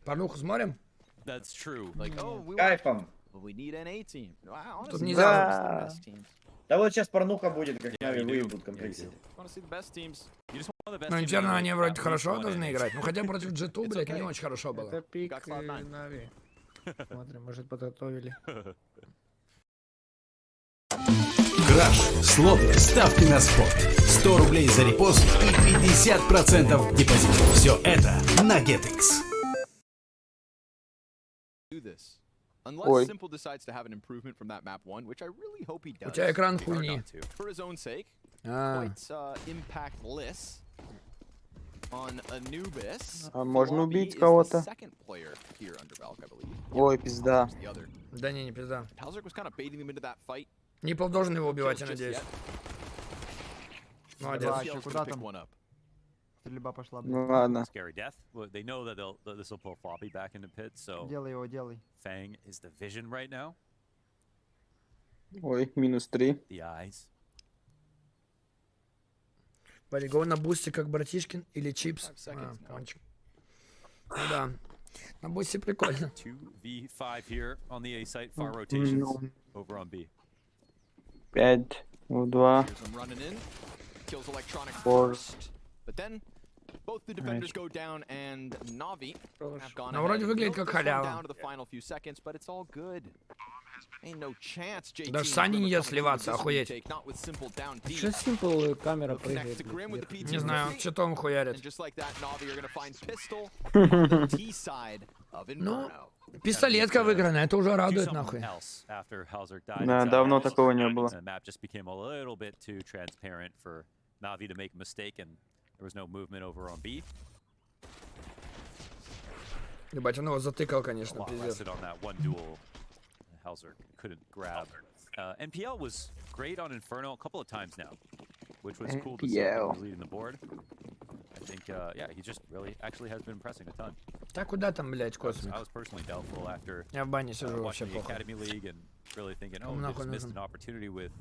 Порнуху смотрим? Кайфом. Тут нельзя. Да вот сейчас порнуха будет, как Нави выебут комплексити. Ну, Инферно они вроде хорошо должны играть. Ну, хотя против G2, блядь, не очень хорошо было. Это пик Нави. Смотрим, может, подготовили. Краш, слоты, ставки на спот. 100 рублей за репост и 50% депозит. Все это на GetX. Ой. У тебя экран хуйни. А можно убить кого-то? Ой, пизда. Да не пизда. Нипл должен его убивать, я надеюсь. Молодец. Куда там? Стрельба пошла. Ну ладно. Делай его, делай. Ой, -3. Полигон на бусте, как братишкин или чипс. Пончик. Ну да. На бусте прикольно. 5 в 2. Ну, вроде выглядит как халява. Даже Сани не идет сливаться, охуеть. Че Симпл камера прыгает? Не знаю, что-то он хуярит. Ну, пистолетка выиграна, это уже радует нахуй. Да, давно такого не было. Ебать, он его затыкал, конечно, пиздец. Hauser couldn't grab. NPL was great on Inferno a couple of times now, which was cool to see him leading the board. I think, yeah, he just really actually has been impressing a ton. Так куда там, блядь, космик? I was personally doubtful after Я в бане сижу, вообще watching the похуй. Academy League and really thinking, oh, we just missed an opportunity with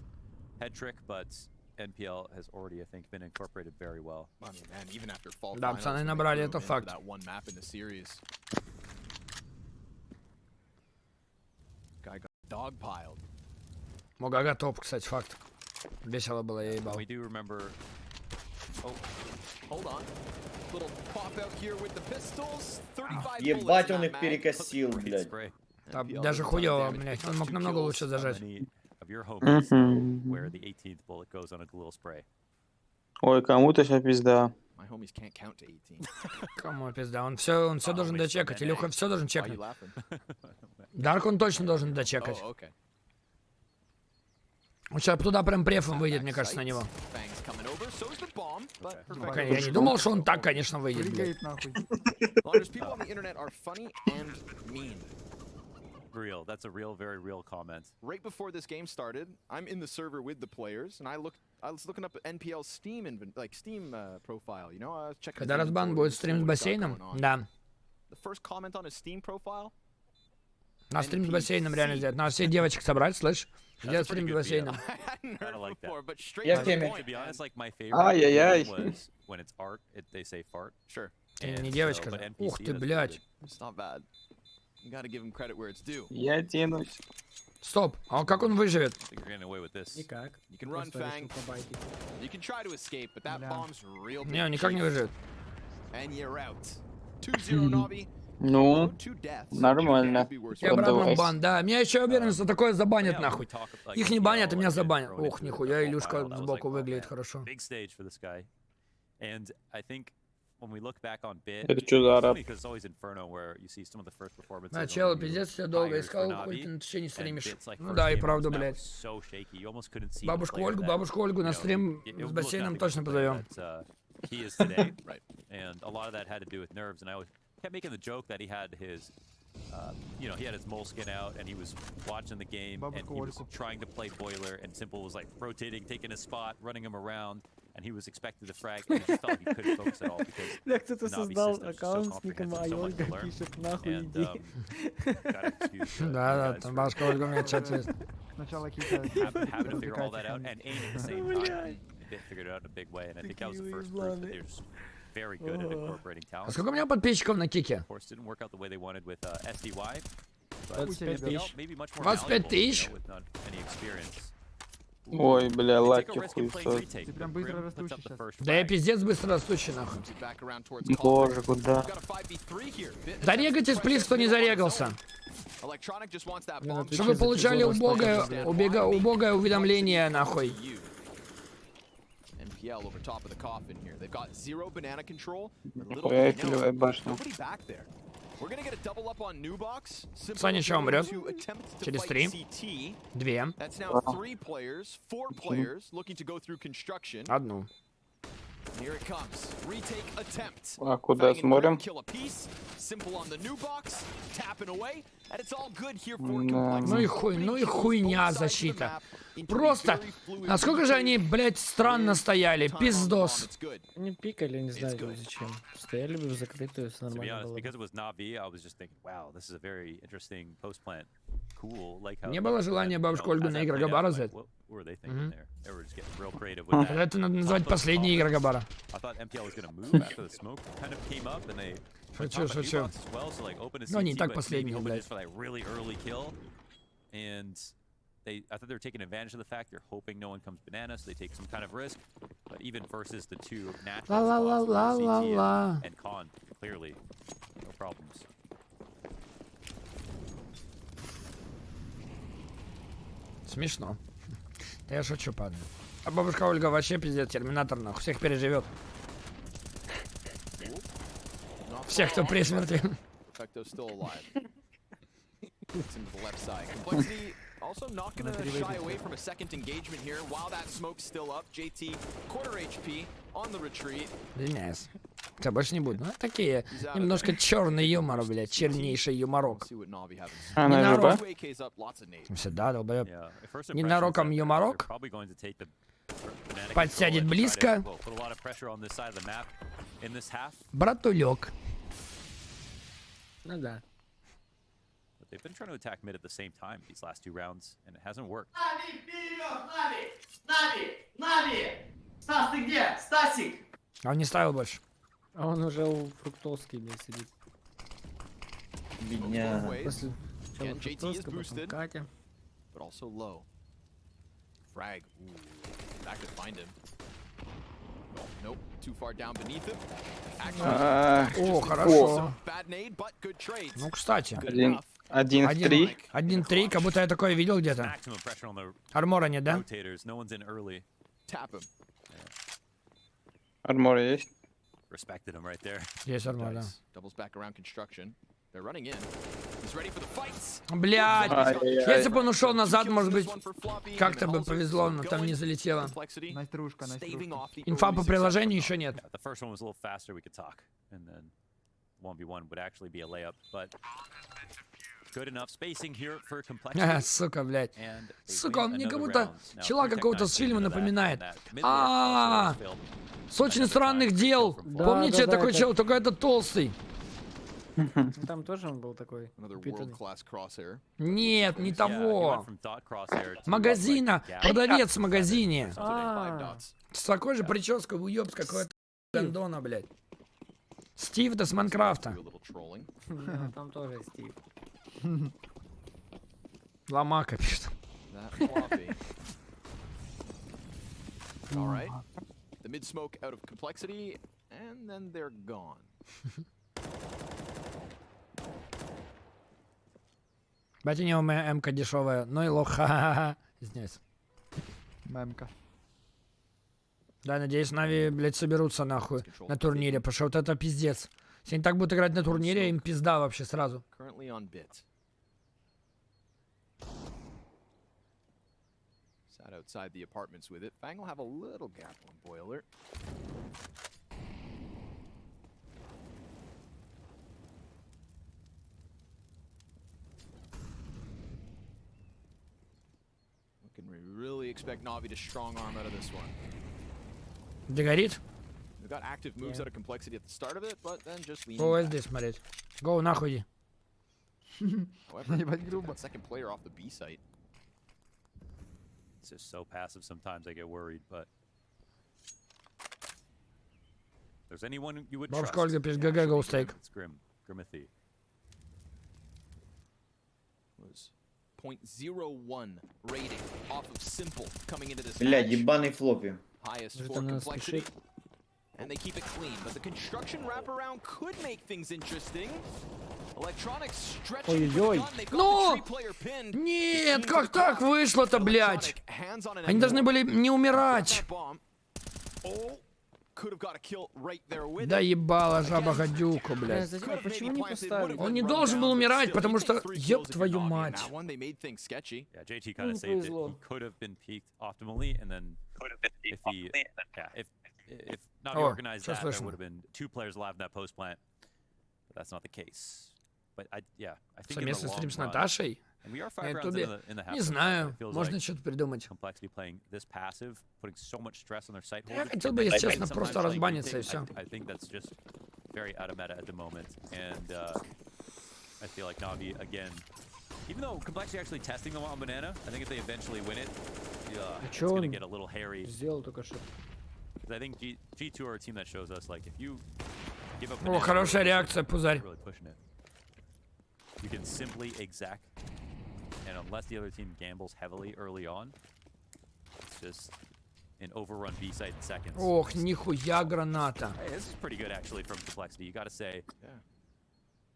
head trick, but NPL has already, I think, been incorporated very well. Да, пацаны набрали, это факт. Могага топ, кстати, факт. Весело было, я ебал. Ебать, он их перекосил, блядь. Да, даже хуёво, блядь. Он мог намного лучше зажать. Ой, кому-то сейчас пизда. Кому пизда? Он все должен дочекать. Илюха все должен чекнуть. Дарк он точно должен дочекать. Он сейчас туда прям префом выйдет, мне кажется, на него. Я не думал, что он так, конечно, выйдет, блядь. Real. That's a real, very real comment. Right before this game started, I'm in the server with the players, and I was looking up NPL's Steam profile. You know, I was checking. Когда разбан будет стрим с бассейном? Да. The first comment on his Steam profile. На стрим с бассейном реально сделать. Надо всех девочек собрать, слышь? Сделать стрим с бассейном. Я в теме. Ай-яй-яй. Не девочка. Ух ты, блядь. Я тянусь. Стоп, а как он выживет? Никак. Не, он никак не выживет. Ну, нормально. Я обратно бан, да. Меня еще уверен, что такое забанят нахуй. Их не банят, а меня забанят. Ух, нихуя, Илюшка сбоку выглядит хорошо. Это что за араб? Да, чел, пиздец, все долго искал, хуй ты на течение стримишь. Ну да, и правда, блядь. Бабушку Ольгу на стрим с бассейном точно позовем. Kept making the joke that he had his, you know, he had his moleskin out and he was watching the game and he was trying to play boiler and Simple was like rotating, taking his spot, running him around and he was expected to frag and he just felt like he couldn't focus at all because кто-то создал аккаунт с ником Ольга пишет нахуй иди. Да, там бабушка Ольга у меня чат есть. Сначала какие-то having to figure all that out and aim at the same time. They figured it out in a big way and I think that was the first proof that there's very good at incorporating А talent. сколько у меня подписчиков на кике? Of course, didn't work out the way they wanted with SDY. 25 тысяч. Maybe much more 25 valuable, тысяч? with not any experience. Ой, бля, They take a лаки risk and play хуесос. retake, Ты but прям быстро Grim puts up растущий the щас. first Да я flag. пиздец быстро растущий, нахуй. Moves it back around towards Боже, Comfort. куда? We've got a 5v3 here. Зарегайтесь, плиз, кто не зарегался. Electronic just wants that Блин, bomb. отвечай Чтобы вы за получали эпизод, убогое, оставь, убогое уведомление, нахуй. NPL over top of the coffin here. They've got 0 banana control. but little Хуя they know, пилевая башня. nobody back there. We're gonna get a double up on new box. Саня ща умрет. Через 3. CT. 2. That's now 3 players, 4 players looking to go through construction. 1. Here it comes. Retake attempt. А куда смотрим? Kill a piece. Simple on the new box. Tapping away. And it's all good here for Да. Комплексити. Ну и хуйня защита. Просто, насколько же они, блядь, странно стояли, пиздос. Не пикали, не знаю зачем. Стояли бы в закрытую, все To be нормально honest, было бы. because it was Navi, I was just thinking, wow, this is a very interesting post plant. Cool. Like how Не было желания бабушку Ольгу на игры Габара взять. What were they thinking there? They were just getting real creative with that. Это надо называть последние игры Габара. I thought MPL was gonna move after the smoke kind of came up and they Шучу, шучу. as well, so like open a Ну, не CT, так but последние, maybe open блядь. it for like really early kill. And I thought they were taking advantage of the fact they're hoping no one comes banana, so they take some kind of risk. But even versus the two natural spots, CT and Con, clearly, no problems. Смешно. Да я шучу, падаю. А бабушка Ольга вообще пиздец, терминатор, нахуй. Всех переживет. Всех, кто при смерти. Perfecto's still alive. It's into the left side. Komplexiti also not going to shy away from a second engagement here while that smoke's still up. JT, quarter HP on the retreat. Извиняюсь. Все, больше не буду. Ну, такие немножко черный юмор, блядь, чернейший юморок. See what Navi have in store. Она же, Ненароком. ба? 2AKs up, lots of nades. Всегда, долбоёб. Yeah, at first Ненароком impressions, юморок. they're probably going to take the banana Подсядет control and try to, близко. well, put a lot of pressure on this side of the map in this half. Братулек. Ну да. But they've been trying to attack mid at the same time these last 2 rounds, and it hasn't worked. Нави, вперед, Нави! Нави! Нави! Стас, ты где? Стасик! А он не ставил больше. А он уже у Фруктовской, блядь, сидит. Бедняга. Ways, После сначала Again, JT is Фруктовская, потом boosted. Катя. but also low. Frag. Ooh, back to find him. Oh, nope, too far down beneath him. Actually, А, О, хорошо. bad nade, but good trades. Ну, кстати. Good Один, enough. один в 3. 1-3, как будто я такое видел где-то. Maximum pressure on the Армора нет, да? rotators. No one's in early. Tap him. Армор есть. Respected him right there. Есть армор, да. Dice. Doubles back around construction. They're running in. He's ready for the fights. Блядь. Ай-яй-яй. Если бы он ушел назад, может быть, This one for Floppy, как-то and бы Halsey повезло, still но там не going. залетело. Komplexiti Найструшка, staving найструшка. off the Инфа early по success приложению for еще Navi. нет. Yeah, the first one was a little faster. We could talk, and then 1v1 would actually be a layup, but good enough spacing here for Komplexiti. Сука, блядь. And they Сука, win он мне как another будто round. Now, чела Tech какого-то Nine с фильма came into that, напоминает. and that mid-lane А, also failed. с очень странных дел. Да, Помните, да, такой это- чел, только это толстый. Ну, там тоже он был такой Another упитанный. world-class crosshair. Нет, не Yeah, he went того. from dot crosshair to, Магазина, like, gap. продавец в магазине. Today, 5 А. dots. С такой же прической, уёб, с какой-то гандона, блядь. Стив, это с Майнкрафта. Do a little trolling. Да, там тоже Стив. Ломака пишет. That Floppy. All right. The mid smoke out of Komplexiti, and then they're gone. Батя, не у меня МК дешевая, ну и лох, ха-ха-ха. Извиняюсь. Мемка. Да, надеюсь, Нави, блядь, соберутся нахуй на турнире, потому что вот это пиздец. Если они так будут играть на турнире, им пизда вообще сразу. Currently on bit. Sat outside the apartments with it. Fang will have a little gap on Boiler. Can we really expect Navi to strong arm out of this one? Где горит? They've got active moves Yeah. out of Komplexiti at the start of it, but then just leaning О, back. здесь смотреть. Гоу, нахуй иди. However, Ебать грубо. that second player off the B site. It's just so passive sometimes I get worried, but there's anyone you would Бабушка trust. Ольга пишет ГГ Гоустейк. It's Grimothy. Was 0.01 rating off of simple coming into this Бля, match. ебаный флоппи. Highest Что for там нас complexity. спешит? And they keep it clean, but the construction wraparound could make things interesting. Electronics stretching for the Ой-ой-ой. gun. They've got Но! the three-player pinned. Нет, как так вышло-то, блядь? Electronic, hands on an Они должны были не умирать. That bomb. Oh, could have got a kill right there with Да it. ебала жаба гадюку, блядь. Зачем? А почему не поставили? Он не должен был умирать, потому что, еб твою мать. That one, they made things sketchy. Yeah, JT kind of saved it. He could have been peaked optimally, and then if not Oh, organized сейчас that, there слышно. would have been 2 players alive in that post plant. But that's not the case. But I think in the Совместный стрим long с run, Наташей and we are на 5 rounds ютубе. in the half. Не знаю, It feels можно like что-то придумать. Complexity playing this passive, putting so much stress on their site Я holders. хотел бы, если честно, Sometimes просто playing разбаниться и things, все. I think that's just very out of meta at the moment, and I feel like Navi again. Even though Complexity actually testing them on Banana, I think if they eventually win it, it's чё going to он get a little hairy. Сделал только что. I think G2 are a team that shows us, like, if you give up О, Banana, хорошая реакция, пузарь. really pushing it. You can simply exact, and unless the other team gambles heavily early on, it's just an overrun B site in seconds. Ох, нихуя граната. Hey, this is pretty good actually from Complexity. You got to say, Yeah.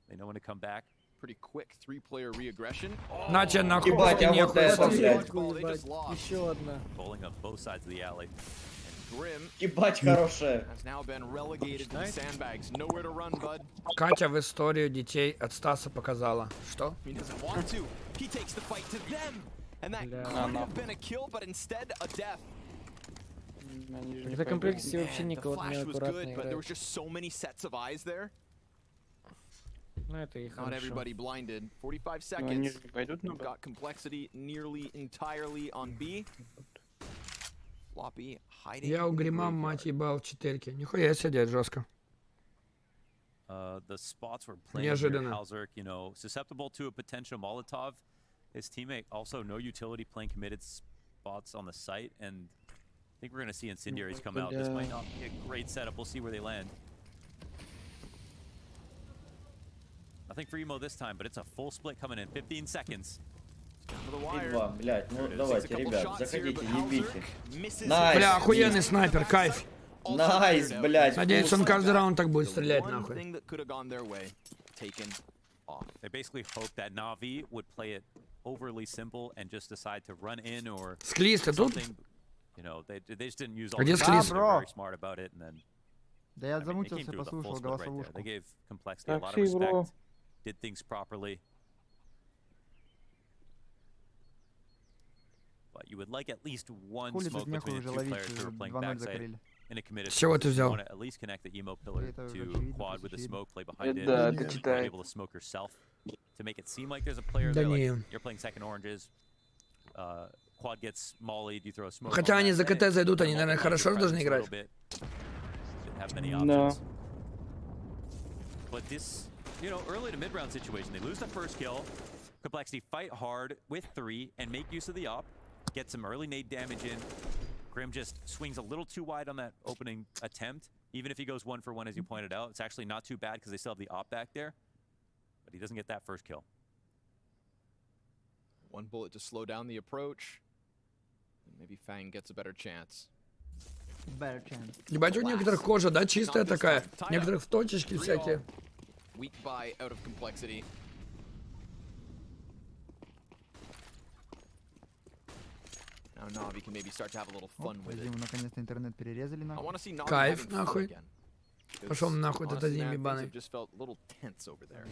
they know when to come back. Pretty quick three-player re-aggression. На тебе нахуй, Ебать, просто а вот нехуй. это, слушай. блядь. Ball, they just lost. Еще одна. Bowling on both sides of the alley. Grim Ебать хорошая. has now been relegated to the sandbags. Nowhere to run, bud. Катя в историю детей от Стаса показала. Что? He doesn't want to. He takes the fight to them. And that Бля. could have been a kill, but instead a death. Они же не Это пойдут. комплексе вообще Man, the никого flash was неаккуратно good, but there was играет. just so many sets of eyes there. Ну это и Not хорошо. everybody blinded. 45 Ну, они seconds. же не пойдут на We've got complexity nearly entirely on B. Floppy hiding. Я у in the Грима, graveyard. мать ебал, в четырке. Нихуя сидеть жестко. The spots were playing here, Неожиданно. Halzerk, you know, susceptible to a potential Molotov. His teammate also no utility playing committed spots on the site, and I think we're going to see incendiaries come out. This might not be a great setup. We'll see where they land. Nothing for Emo this time, but it's a full split coming in 15 seconds. For the wire. 3-2, блядь, ну Takes a давайте, couple ребят, shots here, заходите, but ебите. Halzerk misses Найс. it. Бля, охуенный снайпер, кайф. Also Найс, cleared out. блядь. Надеюсь, он каждый раунд так будет The стрелять, one нахуй. thing that could have gone their way, taken off. They basically hoped that Navi would play it overly simple and just decide to run in or Склиз, ты тут? something. You know, they just didn't use all Где the Склиз? they were very smart about it, and then Да я I mean, they came замутился, through with a full послушал split right there. голосовушку. They gave Complexity a lot of Такси, бро. respect, did things properly. But you would like at least one Хули smoke тут нехуй between the уже two ловить, players who are playing 2-0 backside закрыли. in a committed. С чего ты You взял? want to at least connect the emo pillar Это to очевидно, quad with a очевидно. smoke, play behind it. Да, You это might be читает. able to smoke yourself to make it seem like there's a player Да there. Like не. you're playing second oranges. Quad gets mollied, you throw a smoke. Хотя on они that, за and КТ it зайдут, они, multiplies наверное, your хорошо presence должны a играть. little bit. Didn't have many No. options. But this, you know, early to mid-round situation, they lose the first kill. Complexity fight hard with 3 and make use of the op. Get some early nade damage in. Grim just swings a little too wide on that opening attempt. Even if he goes 1 for 1, as you pointed out, it's actually not too bad because they still have the op back there. But he doesn't get that first kill. One bullet to slow down the approach. And maybe Fang gets a better chance. Better chance. Ебать, у некоторых кожа, да, чистая такая. Некоторых в точечки всякие. Weak buy out of complexity. Now Navi can maybe start to have a little fun with it. Ему наконец-то интернет перерезали I нахуй. want to see Navi Кайф, having fun нахуй. again. Пошел Because, нахуй, этот honestly, один man, things ебаный. have just felt a little tense over there.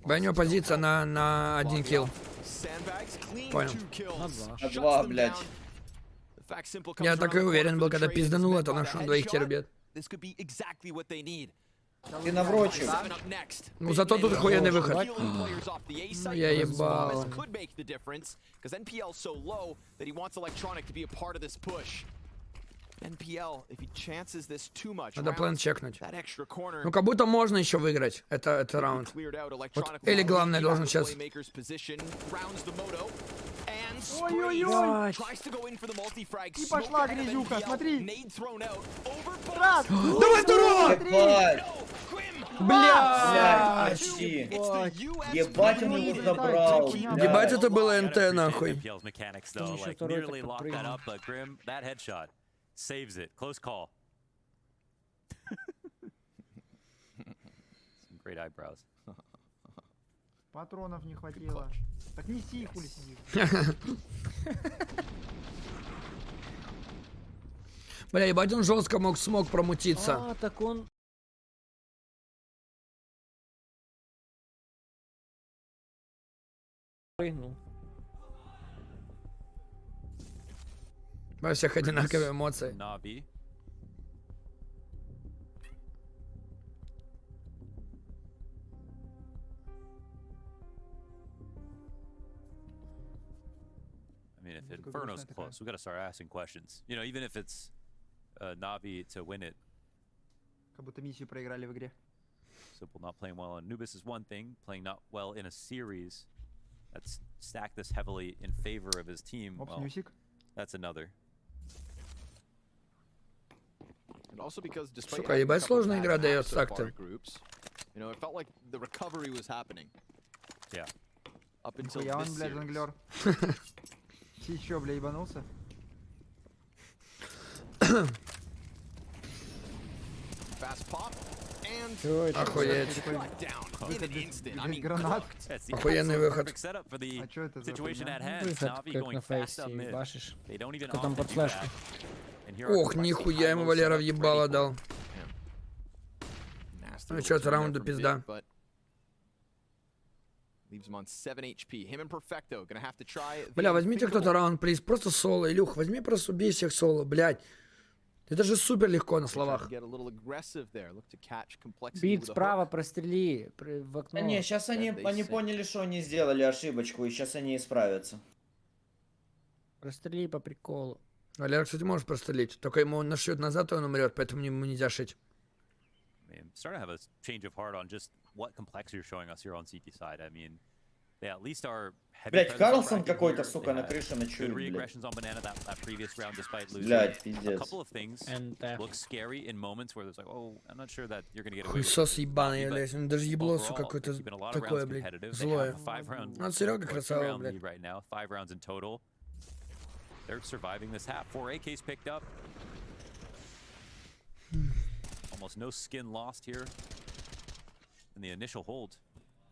Баню позиция на 1 килл. Sandbags, clean Понял. 2 kills. На Shuts 2, them блядь. down. The fact Simple comes Я around так и the corner уверен for был, the когда trade, пиздануло, it's то met на by что the двоих headshot. тербет. This could be exactly what they need. Ты наврочил. Seven up next. Ну зато тут охуенный выход. Healing players off the A site. я This ебал. promise could make the difference because NPL's so low that he wants Electronic to be a part of this push. NPL, if he chances this too much, Надо план rounds чекнуть. that extra corner. Ну как будто можно еще выиграть этот раунд. Cleared out. Electronic или will главное leave должен the сейчас- playmaker's position, rounds the moto, and Ой-ой-ой. И пошла грязюка, смотри. Раз. Давай, дурак! Ебать! Бля! Почти. Ебать, он его забрал. Ебать, это было НТ, нахуй. Еще второй так подпрыгнул. Saves it. Close call. Some great eyebrows. Патронов не хватило. Так неси, хули сидишь. Бля, ебать, он жестко смог промутиться. А, так он... Прыгнул. Во всех одинаковые эмоции. Navi. I mean, if Inferno's close, we gotta start asking questions. You know, even if it's Navi to win it. Как будто миссию проиграли в игре. Simple not playing well on Anubis is one thing. Playing not well in a series that's stacked this heavily in favor of his team. Опс, Well, нюсик. that's another. And also because despite Сука, having a ебать, couple сложная bad игра maps дается so far так-то. in groups, you know, it felt like the recovery was happening Yeah. up until Нихуя this он, блядь, series. жонглер. Ты чё, бля, ебанулся? Fast pop and Чё это? Охуеть. shut down in an instant. I mean, Гранат. cooked. That's the Охуенный выход. perfect setup for the А чё это за situation хуйня? at hand. Выход, Navi как going на fast up фейсе, mid. башишь. They don't even Кто там often под do флешку? that. And here are Ох, Comprexity нихуя ему high-low Валера setup, въебало ready for дал. Nasty Ну little чё, это turn there раунду from пизда. Vic, but leaves him on 7 HP. Him and Perfecto gonna have to try the Бля, возьмите unthinkable. кто-то раунд, плиз. Просто соло. Илюх, возьми просто убей всех соло, блядь. Это же супер легко на They tried to словах. get a little aggressive there. Look to catch Комплексити Бит with a справа, hook. прострели в окно. Да не, сейчас они That they say. поняли, что они сделали ошибочку, и сейчас они исправятся. Прострели по приколу. Валера, кстати, может прострелить. Только ему нашьют назад, и он умрет, поэтому ему нельзя шить. I mean, starting to have a change of heart on just what complexity you're showing us here on CT side. I mean, they at least are heavy Блять, presence on Карлсон bracket какой-то, here. сука, They на had крыше good ночует, блядь. re-aggressions on Banana that previous round despite losing. Блять, A пиздец. couple of things look scary in moments where there's like, oh, I'm not sure that you're gonna get away with Хуесос this. ебаный, But блядь. Он даже ебло, overall, сука, какое-то they're keeping a lot of такое, rounds блядь, competitive. They злое. have a 5-round, Ну, Серега or красава, 2-round блядь. lead right now, 5 rounds in total. They're surviving this half. 4 AKs picked up. Almost no skin lost here in the initial hold.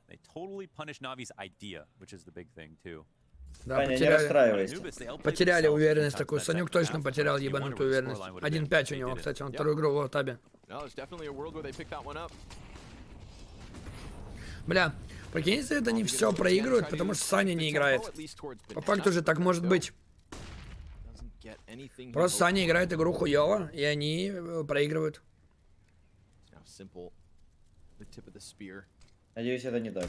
They totally punished Navi's idea, which is the big thing too. Да, Саня, не потеряли. расстраивайся. Anubis, they outplayed Потеряли themselves уверенность sometimes такую. in that Санек second точно half. потерял You wonder ебанутую what the уверенность. scoreline would have been 1-5 if у they него, did it. кстати. Он Yep. вторую игру в табе. No, there's definitely a world where they pick that one up. Бля, прикинь, если это не все проигрывают, потому что Саня не играет. По факту же так может быть. Просто Саня играет игру хуёво, и они проигрывают. Надеюсь, это не так.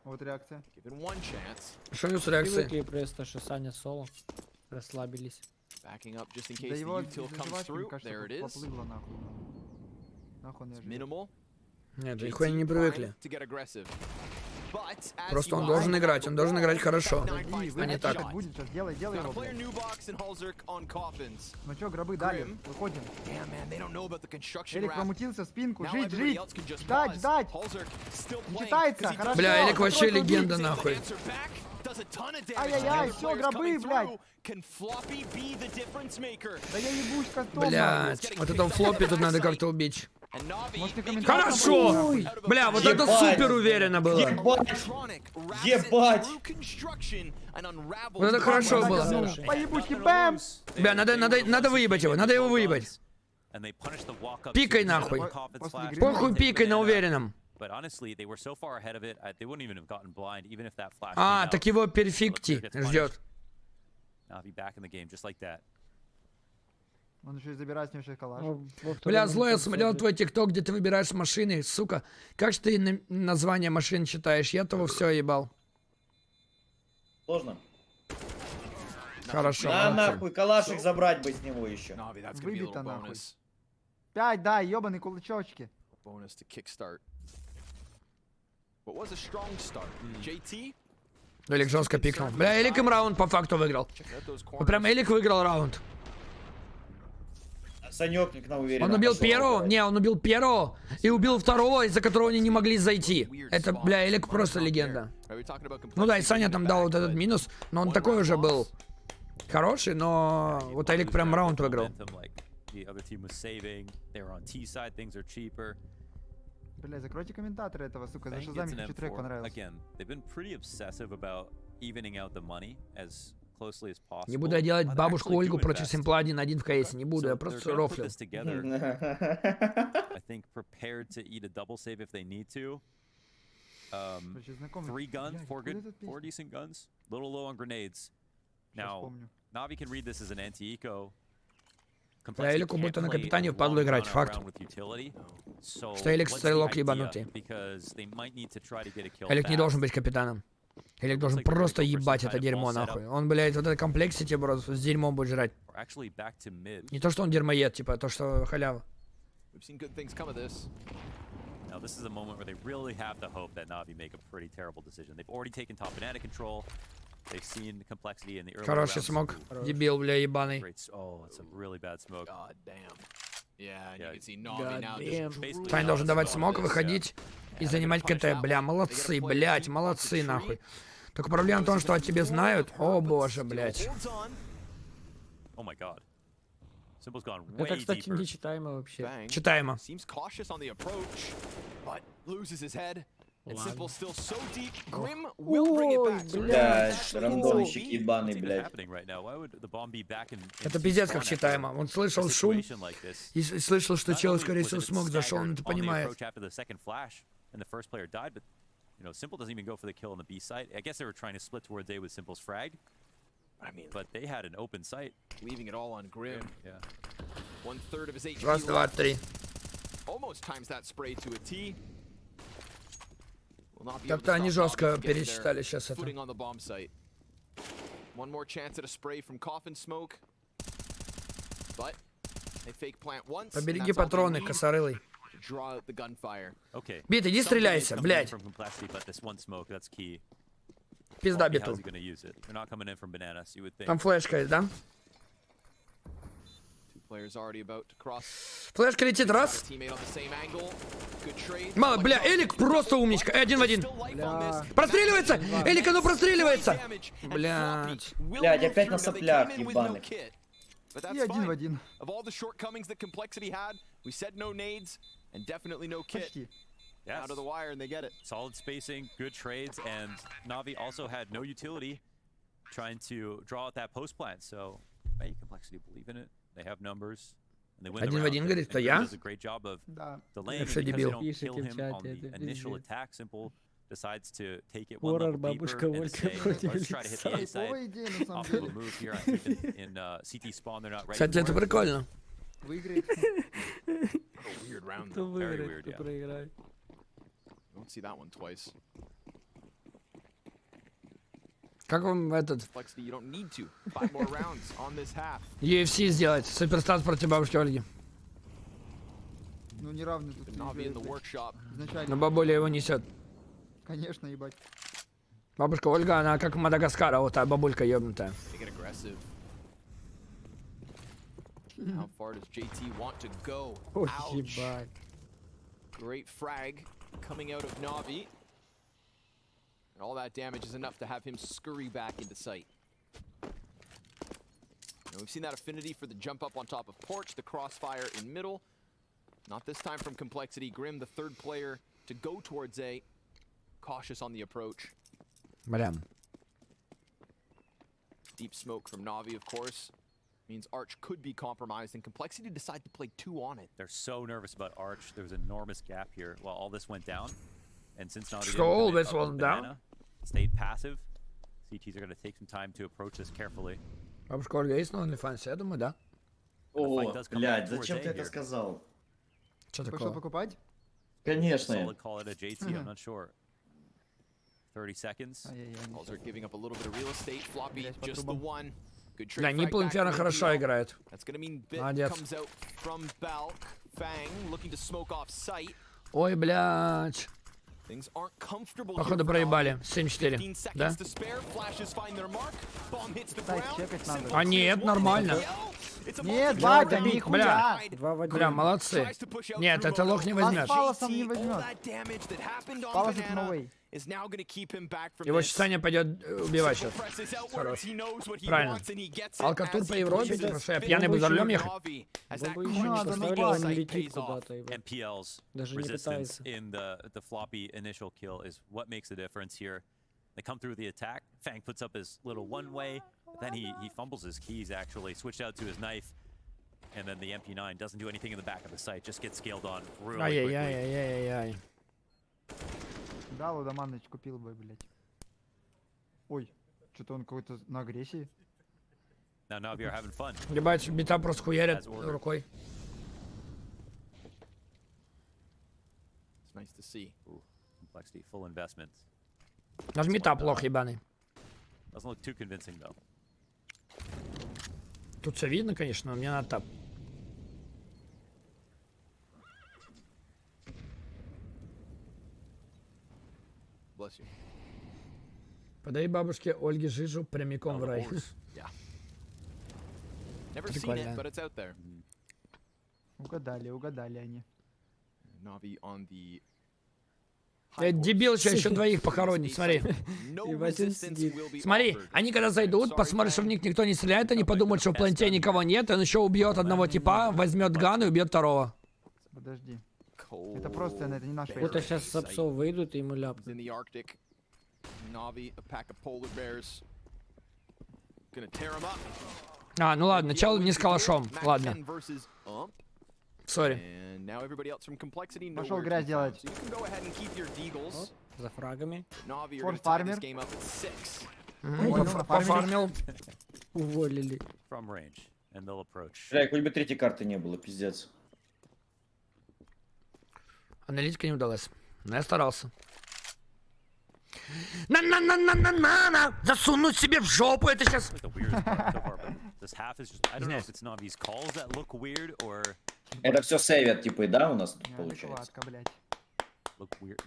Вот реакция. Что у него с реакцией? Привыкли просто, что Саня соло. Расслабились. Backing up just in Да case the его util comes заживашки, мне through. кажется, There it is. поплыло нахуй. Нахуй он я Minimal. Нет, нихуя не привыкли. To get aggressive. But as Просто you он watch, должен играть, он должен играть хорошо. Вы А не так. будет сейчас, делай got a его, player блядь. new box and Halzerk on coffins. Ну чё, гробы дали, Grim. выходим. Damn, man, they don't know about the construction Элик wrap. промутился в спинку, Now жить, everybody жить. else can just Ждать, pause. ждать. Halzerk still Не playing, читается, 'cause he хорошо. Бля, Элик вообще Контроль легенда, убить. нахуй. answer back, does a ton of damage. Ай-яй-яй, Other всё, players гробы, coming блядь. through. Can Floppy be the difference maker? Да я ебусь кастом. Блять, вот этого флоппи тут надо как-то убить. And Navi Может, ты making комментатор Хорошо! будешь? out of a Бля, вот position. это Ебать! супер уверенно было. Ебать! Electronic wraps Ебать! it through construction and unravels Вот это the хорошо wrap. было. Слушай. По ебучке, бэм! Бля, надо выебать его, надо его выебать. Пикай нахуй. Похуй пикай на уверенном. А, так его перфекти ждет. Он еще и забирает с него сейчас калаш. Ну, во втором Бля, злой, я конце смотрел бит. твой тикток, где ты выбираешь машины, сука. Как же ты название машин читаешь? Я того все ебал. Сложно. Хорошо. На молодцы. нахуй, калашик забрать бы с него еще. Navi, that's gonna be a Выбито little нахуй. bonus. 5, да, ебаный кулачочки. Bonus to kickstart. What was a strong start? JT Элик жестко пикнул. Бля, Элик им раунд по факту выиграл. Вот прям Элик выиграл раунд. Санек к нам уверенно. Он убил пошел. первого, не, он убил первого и убил второго, из-за которого они не могли зайти. Это, бля, Элик просто легенда. Ну да, и Саня там дал вот этот минус, но он такой уже был хороший, но вот Элик прям раунд выиграл. Бля, закройте комментаторы этого, сука, за шазами хочу трек понравился. Не буду я делать бабушку Ольгу против симпла 1-1 в КС, не буду, я просто рофлю. Короче, знакомый. 3 guns, 4 good, 4 decent guns. Little low on grenades. Now, Navi can read this as an anti-eco. Да, Элику будто на капитане впадло играть, факт. Что Элик стрелок ебанутый. Элик не должен быть капитаном. Элик должен просто ебать это дерьмо нахуй. Он, блядь, вот это комплексити просто с дерьмом будет жрать. Не то, что он дерьмоед, типа, а то, что халява. Now this is a moment where they really have to hope that Navi make a pretty terrible decision. They've already taken top banana control. They've seen the complexity in the early Хороший rounds. смог. Дебил, бля, ебаный. Oh, it's a really bad smoke. God damn. Yeah, you can see Navi now just basically Тань должен давать смог, выходить и занимать КТ. Бля, молодцы, блядь, молодцы, нахуй. Только проблема в том, что о тебе знают. О боже, блядь. Oh my god. Simple's gone way Это, кстати, deeper. нечитаемо вообще. Читаемо. Seems cautious on the approach, but loses his head. And Simple still so deep. Grim will bring it back. So Блядь, рандомщик ебаный, What's блядь. happening right now? Why would the bomb be back in Это пиздец как читаемо. Он слышал шум situation like this? и слышал, что чел, скорее Was всего, it смог зашел, он staggered это on the понимает. approach after the second flash, and the first player died, but you know, Simple doesn't even go for the kill on the B site. I guess they were trying to split towards A with Simple's frag. I mean, But they had an open site. leaving it all on Grim. Yeah. 1/3 of his HP Раз, два, left. три. Almost times that spray to a T. Will not be able Как-то to они stop жестко Navi from getting their пересчитали сейчас это. footing on the bomb site. One more chance at a spray from coffin smoke. But they fake plant once. and Побереги that's all they патроны, need косорылый. to draw out the gunfire. Okay. Бит, иди Something is стреляйся, coming in блядь. from Complexity, but this one smoke, that's key. Пизда How's биту. he gonna use it? They're not coming in from bananas, you would think. Там флешка есть, да? Two players already about to cross. Флешка летит, раз. Teammate on the same angle. Good trade. Мало, бля, Элик просто умничка. Один в один. Простреливается! Элик, оно простреливается! Блядь. Блядь, опять на соплях ебаных. И один в один. Of all the shortcomings that Complexity had, we said no nades and definitely no kit. Почти. Yes. Out of the wire and they get it. Solid spacing, good trades, and Navi also had no utility trying to draw out that post plant. So, hey, Complexity believe in it. They have numbers, and they win the Один в round. один, And говорит, кто Grim я? does a great job of Да. delaying Я it всё because they дебил. don't Пишите kill в him чате, on the это initial пиздец. attack. Simple decides to take it one Хоррор level бабушка deeper and Ольга say, против let's try to hit the A Кайфовая side. идея, на самом Off of a деле. move here, I think in CT spawn, they're not ready Кстати, это for it. прикольно. Выиграет. A weird round Кто though. выиграет, weird, кто yeah. проиграет. Don't see that one twice. Как вам этот Complexity, you don't need to. 5 more rounds on this half. UFC сделать? Суперстат против бабушки Ольги. Ну, неравный тут. Navi in the блядь. workshop. Но Изначально. бабуля его несет. Конечно, ебать. Бабушка Ольга, она как Мадагаскара, вот та бабулька ебнутая. They get aggressive. How far does JT want to go? Ой, Ouch. ебать. Great frag coming out of Navi. And all that damage is enough to have him scurry back into sight. Now we've seen that affinity for the jump up on top of porch, the crossfire in middle. Not this time from Complexity. Grim, the third player to go towards A. Cautious on the approach. Бля. Deep smoke from Navi, of course. Means Arch could be compromised, and Complexity decide to play 2 on it. They're so nervous about Arch. There was an enormous gap here while all this went down. And since Navi So didn't all commit this up with wasn't down? banana, stayed passive, CTs are going to take some time to approach this carefully. Бабушка Ольга есть на OnlyFans? Я думаю, да. О, does come блядь, back зачем towards ты A это here. сказал? Что Пошел такого? покупать? Конечно. Solid call it a JT, I'm not sure. 30 seconds. Ай-яй-яй. Balls are giving up a little bit of real estate. Floppy, Блядь, по just the трубам. one. Good trade. Бля, frag Нипл back Инферно to хорошо Mobile. играет. That's gonna mean Bit Молодец. comes out from Balk. Fang looking to smoke off sight. Ой, блядь. Походу проебали. 7-4. Да? Сайт чекать надо. А нет, нормально. Нет, батя, Бля. нихуя. 2 в 1. Бля, молодцы. Нет, это лох не возьмешь. Палосом не возьмет. Палос это no way. Его сейчас Саня пойдет убивать сейчас. Хорош. Правильно. Алкатур по Европе, потому что я пьяный буду за рулем ехать. Он бы еще не поставил, он не летит куда-то. его. MPL's Даже не resistance пытается. in the floppy initial kill is what makes the difference here. They come through the attack. Fang puts up his little one-way, but then he fumbles his keys actually, switched out to his knife, and then the MP9 doesn't do anything in the back of the site, just gets scaled on really quickly. Ай-яй-яй-яй-яй-яй. Да, Лудоманыч купил бы, блядь. Ой, что-то он какой-то на агрессии. Now Navi are having fun. Ебать, бита просто хуярят рукой. It's nice to see. Ooh, Komplexiti, full investment. Нажми тап, лох ебаный. Doesn't look too convincing though. Тут все видно, конечно, но мне надо тап. Bless you. Подай бабушке Ольге жижу прямиком в рай. Yeah. Never seen Прикольно. it, but it's out there. Угадали они. Navi on the Дебил сейчас еще двоих похоронит, смотри. No И Василь resistance сидит. will be Смотри, offered. они когда зайдут, посмотрят, что в них никто не стреляет, они подумают, что в планете никого нет, и он еще убьет одного типа, возьмет ган и убьет второго. Подожди. Это просто, это не наш Вот сейчас с псов выйдут и ему ляпнут. In the Arctic. Navi, a pack of polar bears. Gonna tear him up. А, ну ладно, чел не с калашом, Mac ладно, 10 versus Ump. сори. And now everybody else from Komplexiti Пошел nowhere грязь to be found. делать. So you can go ahead and keep your deagles. За фрагами. Navi are Форт gonna tie this фармер. game up at 6. Пофармил. Уволили. From range, and they'll approach. Бля, хоть бы третьей карты не было, пиздец. Аналитика не удалась, но я старался. На-на-на-на-на-на-на! Засунуть себе в жопу, это сейчас... The weirdest part so far, but this half is just, I don't know if it's Navi's calls that look weird or Это все сейвят, типа, да, у нас тут получается? Неадекватка, блядь.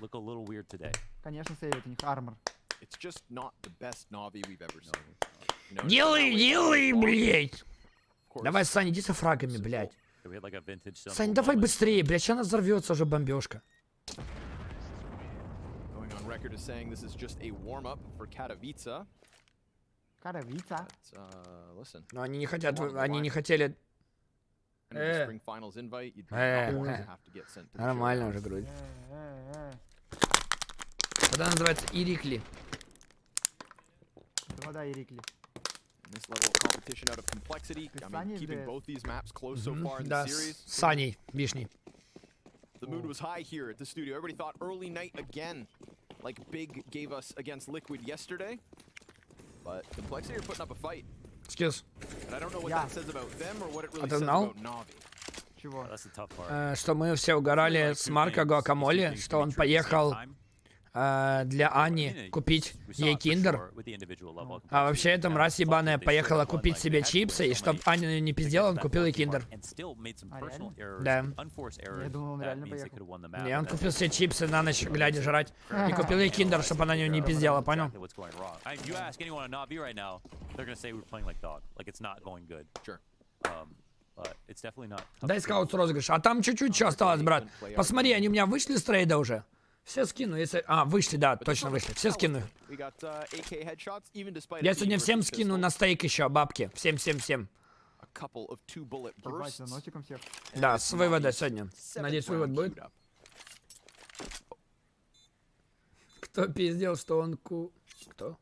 look a little weird today. Конечно, сейвит у них армор. It's just not the best Navi we've ever seen. You know, Делай, блядь! of course, Давай, Сань, иди со фрагами, блядь. So we had like a vintage Сань, Sunfall давай moment. быстрее, блядь, сейчас она взорвется уже бомбежка. going on record as saying this is just a warm-up for Katowice. Коровица. But, listen, Но они не хотят, они не хотели... under the spring finals invite, you do Э. not want to have to get sent to the Нормально showdown. уже грудь. Когда называется Ирикли. Это вода и Рикли. And this level of competition out of Komplexiti, I mean, Саня keeping играет. both these maps close so far in the Да, series. с Саней, вишней. The mood was high here at the studio. Everybody thought early night again, like Big gave us against Liquid yesterday. But Komplexiti are putting up a fight. Скилс. And I don't know what Yeah. that says about them or what it really don't says know. about Navi. Чего? That's the tough part. Что мы все угорали с Марко Гуакамоле, что он поехал для Ани купить ей киндер. А вообще эта мразь ебаная поехала купить себе чипсы, и чтобы Аня ее не пиздела, он купил ей киндер. Да. Я думал, он реально поехал. Не, он купил себе чипсы на ночь, глядя жрать, и купил ей киндер, чтобы она ее не пиздела, понял? Sure. Дай скаут розыгрыш. А там чуть-чуть что осталось, брат. Посмотри, они у меня вышли с трейда уже. Все скину, если... А, вышли, да, точно вышли. Все скину. We got, AK headshots, even despite Я it сегодня being всем versus скину pistol. на стейк еще, бабки. Всем. A couple of two-bullet Ебать, bursts. носиком всех. Да, с вывода сегодня. Надеюсь, вывод будет. Queued up. Кто пиздел, что он Кто?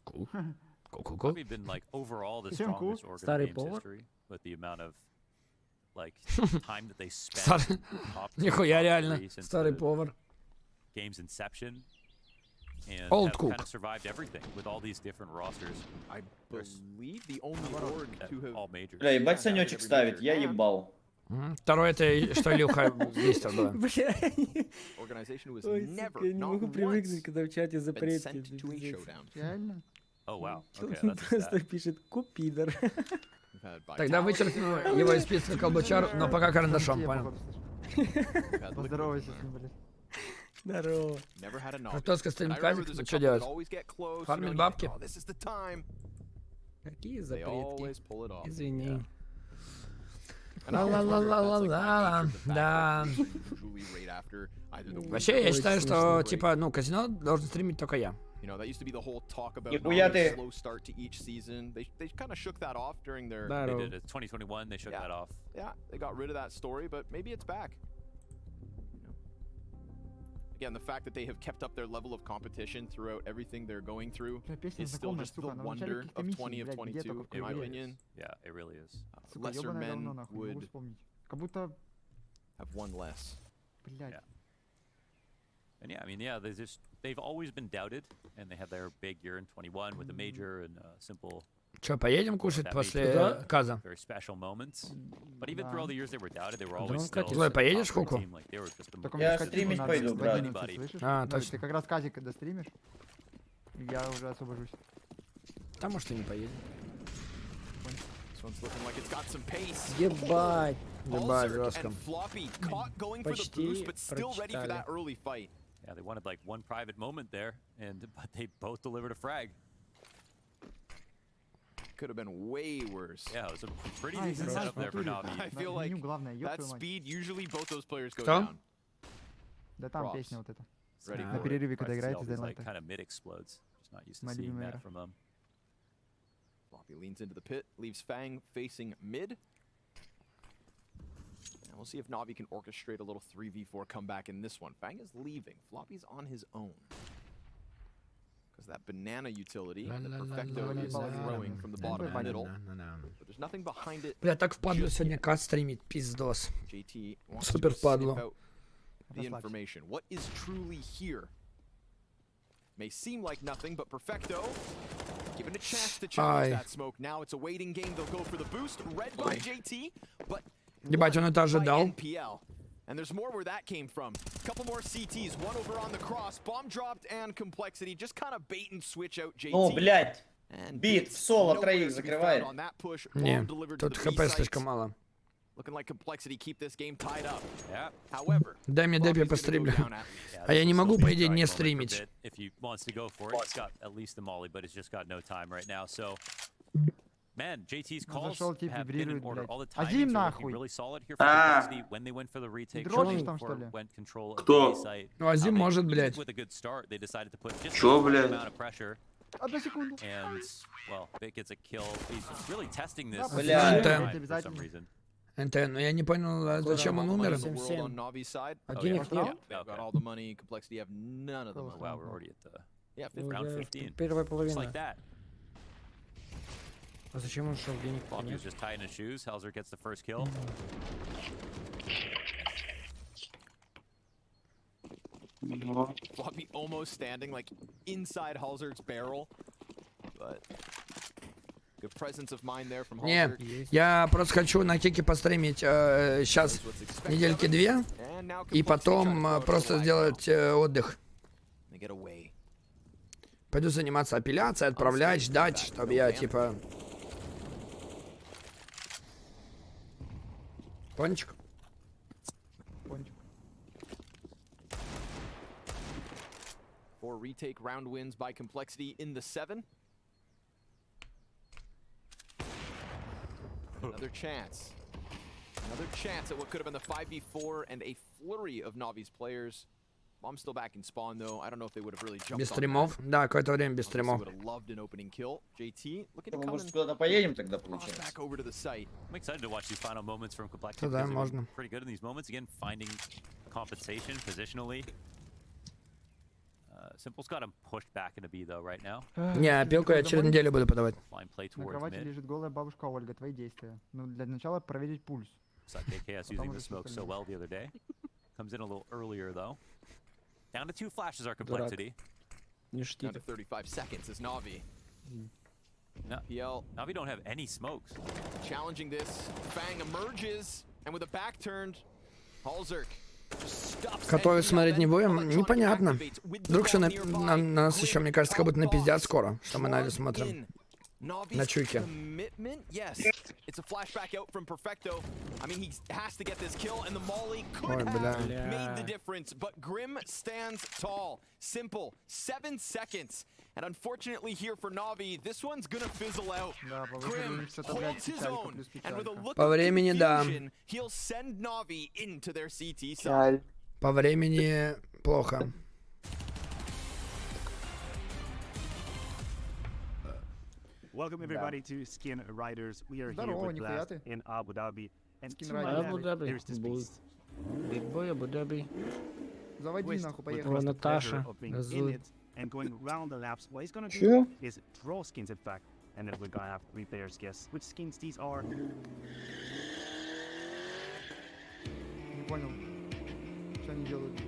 Ку-ку-ку. Probably been like overall the Всем cool. strongest org in Старый games повар. history with the amount of like time that they spent. Старый... top- Нихуя top реально. three since Старый the повар. game's inception. And Old have cook. kind of survived everything with all these different rosters I believe the only org at to have all majors. Бля, ебать Санечек ставит, я ебал. Второй это, что Илюха листер было. Бля, organization who has ой, never, сука, я не not могу привыкнуть, once, когда в чате been запретки. sent to a пиздец. showdown. Реально? Oh wow. Okay, Он that's a просто stat. пишет «Купидор». We've had Тогда Vitality, вычеркну его из списка колбучар, но пока карандашом, Тебе, понял? походу, слышно. we've had Liquid, Поздоровайся с ним, блядь. Здорово. Never had a Navi. Жестко And I стримит remember казик, there's ну a что couple that делать? always get close, you know, Фармить and you бабки? think, oh, this is the time. Какие They запретки? always pull it off. Извини. And I always wonder if that's, like, Ла-ла-ла-ла-ла-ла, by nature of the fact да. that they're usually right after either the Вообще, я winter считаю, or что, break. типа, ну, казино должен стримить только я. You know, that used to be the whole talk about Нихуя Navi's ты. slow start to each season. They kind of shook that off during their... They Здорово. did it. 2021, they shook Yeah. that off. Yeah, they got rid of that story, but maybe it's back. You know. Again, the fact that they have kept up their level of competition throughout everything they're going through Бля, песня is still знакомая, just the сука, она в начале wonder каких-то of миссий, 20 of блядь, где 22, только in my появилась. opinion. Yeah, it really is. Сука, Lesser ёбаное говно, men нахуй, не могу would вспомнить. Как будто, have one less. блядь. Yeah. And yeah, I mean, yeah, they've always been doubted, and they had their big year in 21 with the major and simple, Че, поедем кушать That после makes- каза? very special moments. But even Да. through all the years they were doubted, they were Да always он still катится. Злой, the поедешь, top-ranked Хуку? team, like, they were just the Только Я мне скатить стримить надо, пойду, в брат. 11, Anybody. слышишь? А, Ну, точно. ты как раз казик достримишь, я уже освобожусь. Да, может, и не поедем. This one's looking like it's got some pace. Ебать. Ебать, Halzerk жестко. and Floppy caught going for the Почти boost, but still ready for прочитали. that early fight. Yeah, they wanted like one private moment there, but they both delivered a frag. Could have been way worse. Yeah, it was a pretty Ай, decent заебал, setup there for в натуре. Navi. I feel like Меню главное, ёб that твою мать. speed, usually both those players go Кто? down. Да там Props. песня вот эта. Ready Yeah. for На it. перерыве, когда Nice to see играете, all these, like, Данное. kind of mid explodes. Just not used to Моя seeing любимая that игра. from them. Floppy leans into the pit, leaves Fang facing mid. And we'll see if Navi can orchestrate a little 3v4 comeback in this one. Fang is leaving. Floppy's on his own. Because that banana utility, La, the la, la, Perfecto la, is la, la, throwing la. from the Да, bottom да, middle. Да-да-да. But there's nothing behind it. Бля, так впадло сегодня каз стримить, пиздос. JT wants Супер to sniff впадло. out the Расслабься. information. What is truly here? May seem like nothing, but Perfecto given a chance to challenge Ай. that smoke. Now it's a waiting game. They'll go for the boost. Read by JT, but Ебать, он это by ожидал. NPL. And there's more where that came from. Couple more CTs, one over on the cross. Bomb dropped and Komplexiti just kind of bait and switch out JT. Ну, блядь. And Бит, Beats в соло nowhere троих to be закрывает. found on that push. Не, Bomb delivered to тут the B хп site. слишком мало. Looking like Komplexiti keep this game tied up. Yeah. However, Дай мне депи Floppy's gonna go постримлю. down at least. Yeah, А я this не will могу, still по be a идее, trying не moment for стримить. Bit if he wants to go for it. He's got at least the molly, but he's just got no time right now. So, man, JT's Ну, calls зашел, тип, have been in вибрирует, order. блядь. All the Один timings are looking нахуй. really solid here for А. Komplexiti when they went for the retake. Дрочишь showing там, что for ли? went control of Кто? the A site. Ну, Азим They- может, even блядь. with a good start, they decided to put just Чё, a блядь? amount of pressure. Одну секунду. And, well, Bit gets a kill. He's really testing this Бля. time for some Обязательно. reason. НТ, ну я не понял, а зачем он умер? The world Всем. on Navi's side. А Oh, денег yeah. нет? Yeah, They've got okay. all the money. Komplexiti have none of the money. Wow, we're already at the Yeah, Ну, 50. round я 15. Первая Just половина. like that. А зачем он шел? Денег Floppy нет. was just tying his shoes. Halzer gets the first kill. Floppy almost standing like inside Halzer's barrel, but good presence of mind there from Не, Halzer. я просто хочу на кике постримить сейчас Knows what's expected недельки of it. 2, And now и Komplexiti потом trying to throw it просто alive сделать now. отдых. They get away. Пойду заниматься апелляцией, отправлять, ждать, чтобы я типа... Пончик? Пончик. 4 retake round wins by Komplexiti in the 7. Another chance. Another chance at what could have been the 5v4 and a flurry of Navi's players. Bomb's still back in spawn though. I don't know if they would have really jumped Без on стримов? Да, какое-то время без that. стримов. Would have loved an opening kill. JT looking to Ну, come может, and куда-то поедем тогда, cross получается. back over to the site. I'm excited to watch these final moments from Komplexiti. Да, because they've been можно. pretty good in these moments. Again, finding compensation positionally. Simple's got him pushed back into B though right now. Не, опилку я через неделю буду подавать. Flying play На towards кровати mid. лежит голая бабушка Ольга. Твои действия. Ну, для начала проверить пульс. Saw KKS using the smoke so остальное. well the other day. Comes in a little earlier though. Down to 2 flashes are Komplexiti. Ништяк. Down to 35 seconds is Navi. No, PL Navi don't have any smokes. challenging this. Fang emerges, and with a back turned, Halzerk just stuffs Который NPL, смотреть не then будем, electronic непонятно. activates with the Вдруг что bomb на nearby. нас еще, мне кажется, как будто Green напиздят box скоро, что мы на это drawn смотрим. in. На чуйке. Commitment? Yes. It's a flashback out from Perfecto. I mean, he has to get this kill, and the Molly could Ой, бля. have made the difference, but Grim stands tall. Simple. 7 seconds. And unfortunately here for Navi, this one's gonna fizzle out. Да, по Grim времени что-то, блядь, holds his печалька own, плюс and with a печалька. look По of времени, да. confusion, he'll send Navi into their CT side. Жаль. По времени плохо. Welcome everybody to Skin Riders. We are here Здорово, with нихуя Blast ты. in Abu Dhabi. And Skin to my Riders. left, Abu Dhabi. there's this beast. Big boy, Abu Dhabi. Заводи Twist нахуй, with поехали. the Наташа, pleasure of being in газуй. it and going round the laps. What he's gonna do Чё? is draw skins in fact. And then we're gonna have 3 players guess which skins these are. Не понял. Что они делают?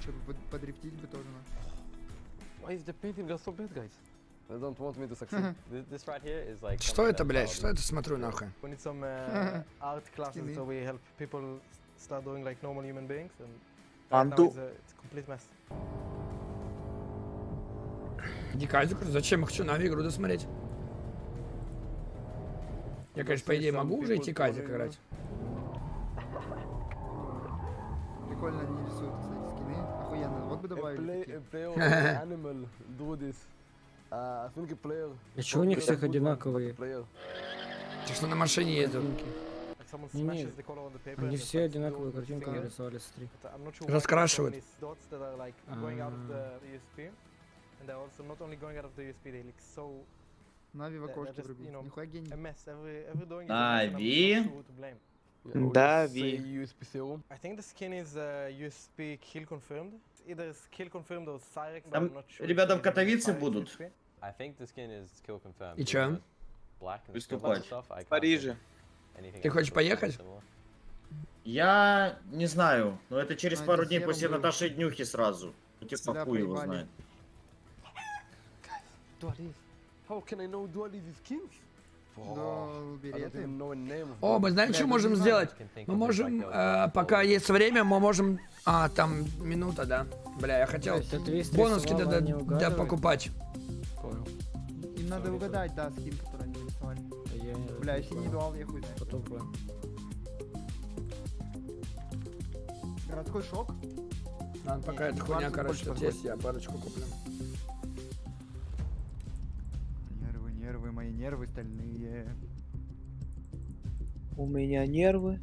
Что бы подрифтить бы тоже надо. Why is the painting got so bad, guys? They don't want me to succeed. This right here is like. Что это, блядь? Что это смотрю нахуй? We need some art classes so we help people start doing like normal human beings and. Right now it's a complete mess. Дикайзер, зачем я хочу Нави игру досмотреть? Я, конечно, по идее могу уже идти Казик играть. Прикольно они рисуют, кстати, скины. Охуенно. Вот бы добавили такие. А чё у них всех одинаковые? Ты что на машине ездил? Like someone Не, не. smashes the color on the paper. Они and все starts to одинаковые draw the картинки thing. нарисовали, смотри. But I'm not sure why Раскрашивают. there's so many dots that are like going out of the USP. And they're also not only going out of the USP, they look so Нави в they're окошке just, врубить. you know, Нихуя гений. a mess. Every doing is a mess, and I'm Нави. not sure who to blame. Да, Ви. I think the skin is USP kill confirmed. Either kill confirmed or Cyrix, but Там I'm not sure. ребята if в it's Катовице Cyrix будут. USP. I think the skin is kill confirmed. И чё? Выступать. В Париже. Ты хочешь поехать? Я не знаю, но это через А, пару это дней серым после был. Наташи днюхи сразу. Типа Да, хуй его поебали. знает. How can I know dualies is skins? Но береты. О, мы знаем, что можем сделать? Мы можем, пока есть время, мы можем... А, там минута, да? Бля, я хотел Блядь, ты 200 бонуски рисовал, а не угадывай. покупать. Понял. Им надо угадать, да, скин, который они нарисовали. А я Бля, если не дуал, я хуй знаю. потупаю. Городской шок. Надо пока эта хуйня, Парочку короче, больше тут есть, я парочку куплю. Нервы, нервы, мои нервы стальные. У меня нервы.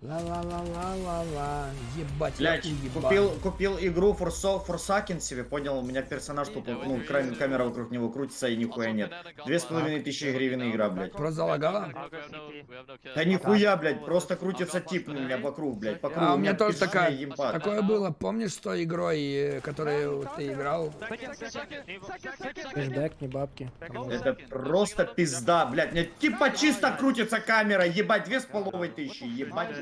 Ла-ла-ла-ла-ла-ла. Ебать, Блять, я уебал. купил игру Форсакин себе, понял, у меня персонаж тут, ну, камера вокруг него крутится и нихуя нет. 2500 гривен игра, блять. Просто залагала? Да нихуя, блять, просто крутится тип у меня вокруг, блять, по кругу. А у меня тоже пишет такая, мне емпат. такое было, помнишь, с той игрой, которую ты играл? Кэшбэк, не бабки. Это просто пизда, блять, мне типа чисто крутится камера, ебать, 2500, ебать.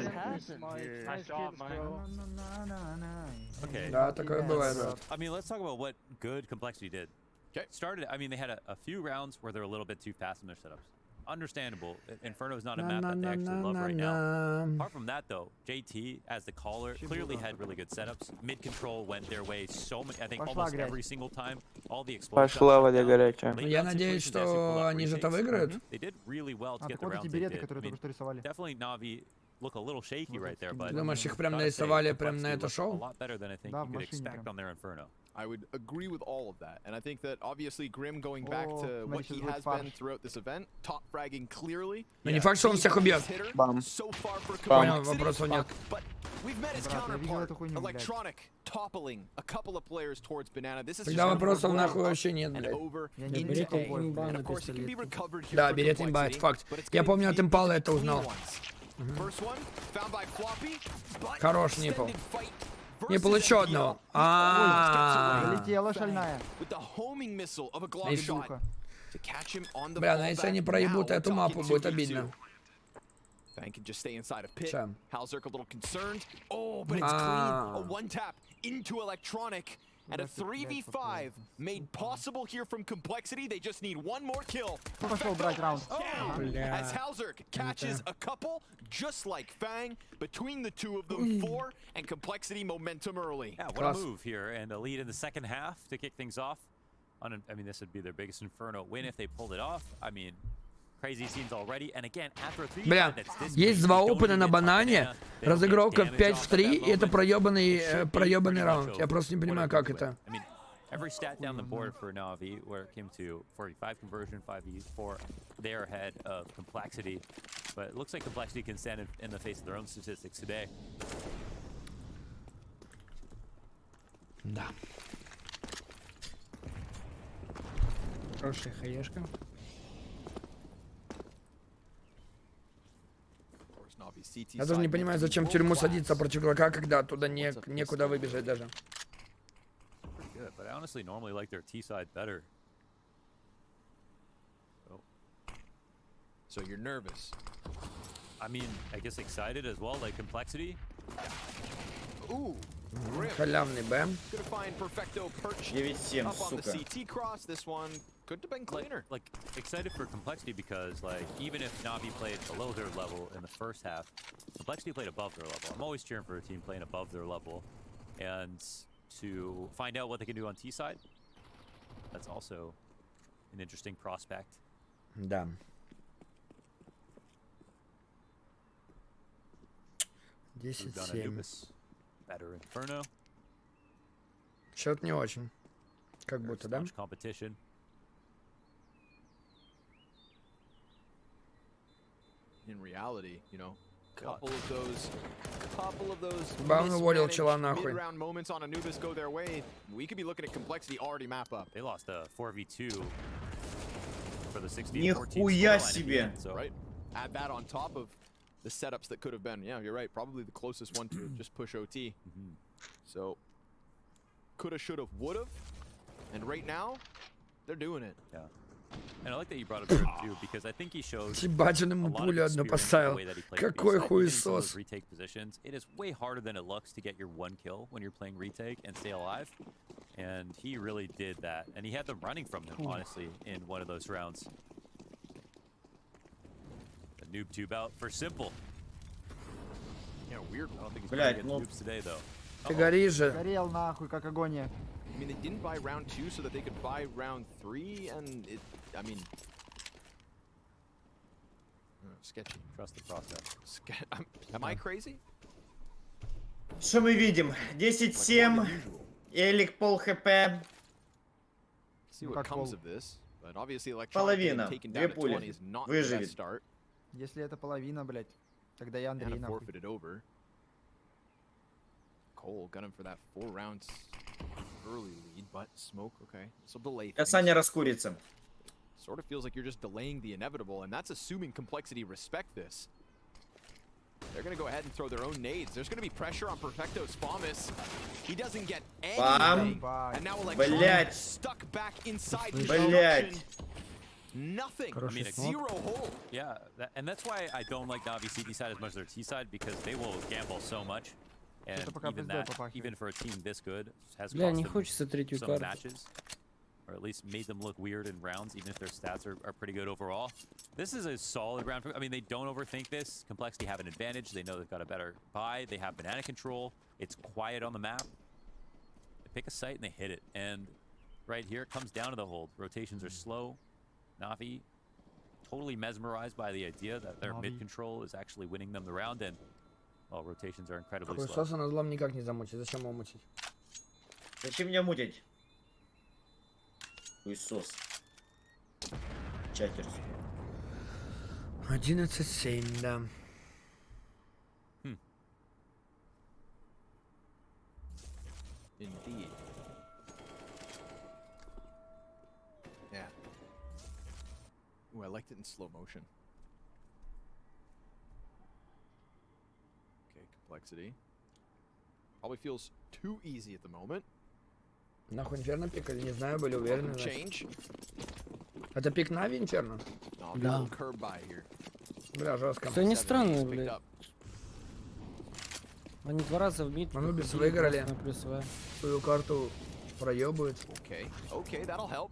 Okay. Да, такое бывает. I mean, let's talk about what good Komplexiti did. Started, I mean, they had a few rounds where they're a little bit too fast in their setups. Understandable. Inferno is not a map that they actually love right now. Apart from that, though, JT, as the caller, clearly had really good setups. Mid control went their way so many, I think almost every single time. All the explosions. Пошла вода горячая. Я надеюсь, что они же это выиграют. They did really well to А, get так the вот rounds эти they береты, did. которые I mean, только что рисовали. definitely Navi look a little shaky right there, but Ты думаешь, их прям gotta say, нарисовали прям на Komplexiti это looked a шоу? lot better than I think Да, you в could машине expect прям. on their Inferno. I would agree with all of that, and I think that obviously Grim going back Oh, to what смотри, he сейчас будет has фарш. been throughout this event, top fragging clearly. Но не факт, что он всех убьет. Бам. So far for Понял, Komplexiti, вопросов нет. but we've met his Брат, я видел counterpart, эту хуйню, блядь. Electronic toppling a couple of players towards Banana. This is Тогда just gonna вопросов go нахуй up вообще нет, and блядь. over Я не into берите A. имба And на of course, it can be пистолет. recovered here Да, for берет имба, это Komplexiti, факт. but it's Я gonna помню, от be импала the это clean узнал. ones. First one, found by Floppy, but Хорош нипл. extended fight Не versus получу FPL. одного. He's always gets away Залетела шальная. with the homing missile of a glove Nice. shot. Сука. To Бля, ну если они проебут эту мапу, будет обидно. Fang can just stay inside a pit. Чем? Halzerk a little concerned. Oh, but it's clean. A one tap into electronic. And a 3v5 made possible here from Komplexiti. They just need one more kill. Пошел брать раунд. As Halzerk catches a couple, just like Fang, between the two of them, 4, and Komplexiti momentum early. Yeah, what a move here, and a lead in the second half to kick things off. I mean, this would be their biggest Inferno win if they pulled it off. I mean, crazy scenes already, and again, after a 3v5 Бля, есть два опена на банане, разыгровка в 5 в 3, и это проебанный раунд. Я просто не понимаю, как это. Every stat down the board for Navi, where it came to 45 conversion, 5v4, they're ahead of Komplexiti. But it looks like Komplexiti can stand in the face of their own statistics today. Да. Хорошая хаешка. Я даже не понимаю, зачем в тюрьму садиться против игрока, когда оттуда некуда выбежать даже. But I honestly normally like their T side better. So you're nervous. I mean, I guess excited as well, like Komplexiti. Ooh. Халявный Б. 9-7, сука. Could have been cleaner. Like excited for Komplexiti because like even if Navi played below their level in the first half, Komplexiti played above their level. I'm always cheering for a team playing above their level, and to find out what they can do on T side, that's also an interesting prospect. Да. We've done Anubis, better Inferno. Счет не очень. Как будто, да? Competition. In reality, you know, couple of those mid-round moments on Anubis go their way. We could be looking at Komplexiti already map up. They lost a 4v2 for the 16-14. Нихуя себе! Right? Add that on top of the setups that could have been. Yeah, you're right. Probably the closest one to just push OT. So, coulda, shoulda, woulda. And right now, they're doing it. Yeah. And I like that you brought up Grim too, because I think he shows Ебать, он ему пулю одну поставил. Какой хуесос. Retake positions. It is way harder than it looks to get your one kill when you're playing retake and stay alive. And he really did that. And he had them running from him, honestly, in one of those rounds. The noob tube out for Simple. Yeah, weird. I don't think he's gonna get noobs today, though. Ты горишь же. Горел нахуй, как агония. I mean, they didn't buy round 2 so that they could buy round 3, and it, I mean... sketchy. Trust the process. Am I crazy? Что мы видим? 10-7. Элик пол хп. See what comes of this, but obviously Половина. taken Две down to пули. 20 is not the Выживет. best start. Если это половина, блядь, тогда я Андрей And нахуй. forfeited over. Cole got him for that 4 rounds early lead, but smoke, okay. This will delay things. Саня раскурится. Sort of feels like you're just delaying the inevitable, and that's assuming Komplexiti respect this. They're gonna go ahead and throw their own nades. There's gonna be pressure on Perfecto's Famas. He doesn't get anything, and now Electronic stuck back inside the junction. Nothing. I mean, zero hole. Yeah, and that's why I don't like Navi CT side as much as their T side, because they will gamble so much. And even that, even for a team this good, has cost them some matches, or at least made them look weird in rounds, even if their stats are pretty good overall. This is a solid round. I mean, they don't overthink this. Komplexiti have an advantage. They know they've got a better buy. They have banana control. It's quiet on the map. They pick a site and they hit it. And right here, it comes down to the hold. Rotations are slow. Navi totally mesmerized by the idea that their mid control is actually winning them the round, and well, rotations are incredibly slow. Хуесоса на злом никак не замутить. Зачем его мутить? Зачем меня мутить? Хуесос. Чакер. 11-7, да. Indeed. Yeah. Ooh, I liked it in slow motion. Okay, Komplexiti. Probably feels too easy at the moment. Нахуй Инферно пикали, не знаю, были уверены. Change. Это пик Нави, Инферно? Да. Бля, жестко. Все не странно, блядь. Они 2 раза в мид. Манубис выиграли. На плюс В. Свою карту проебывают. Okay, that'll help.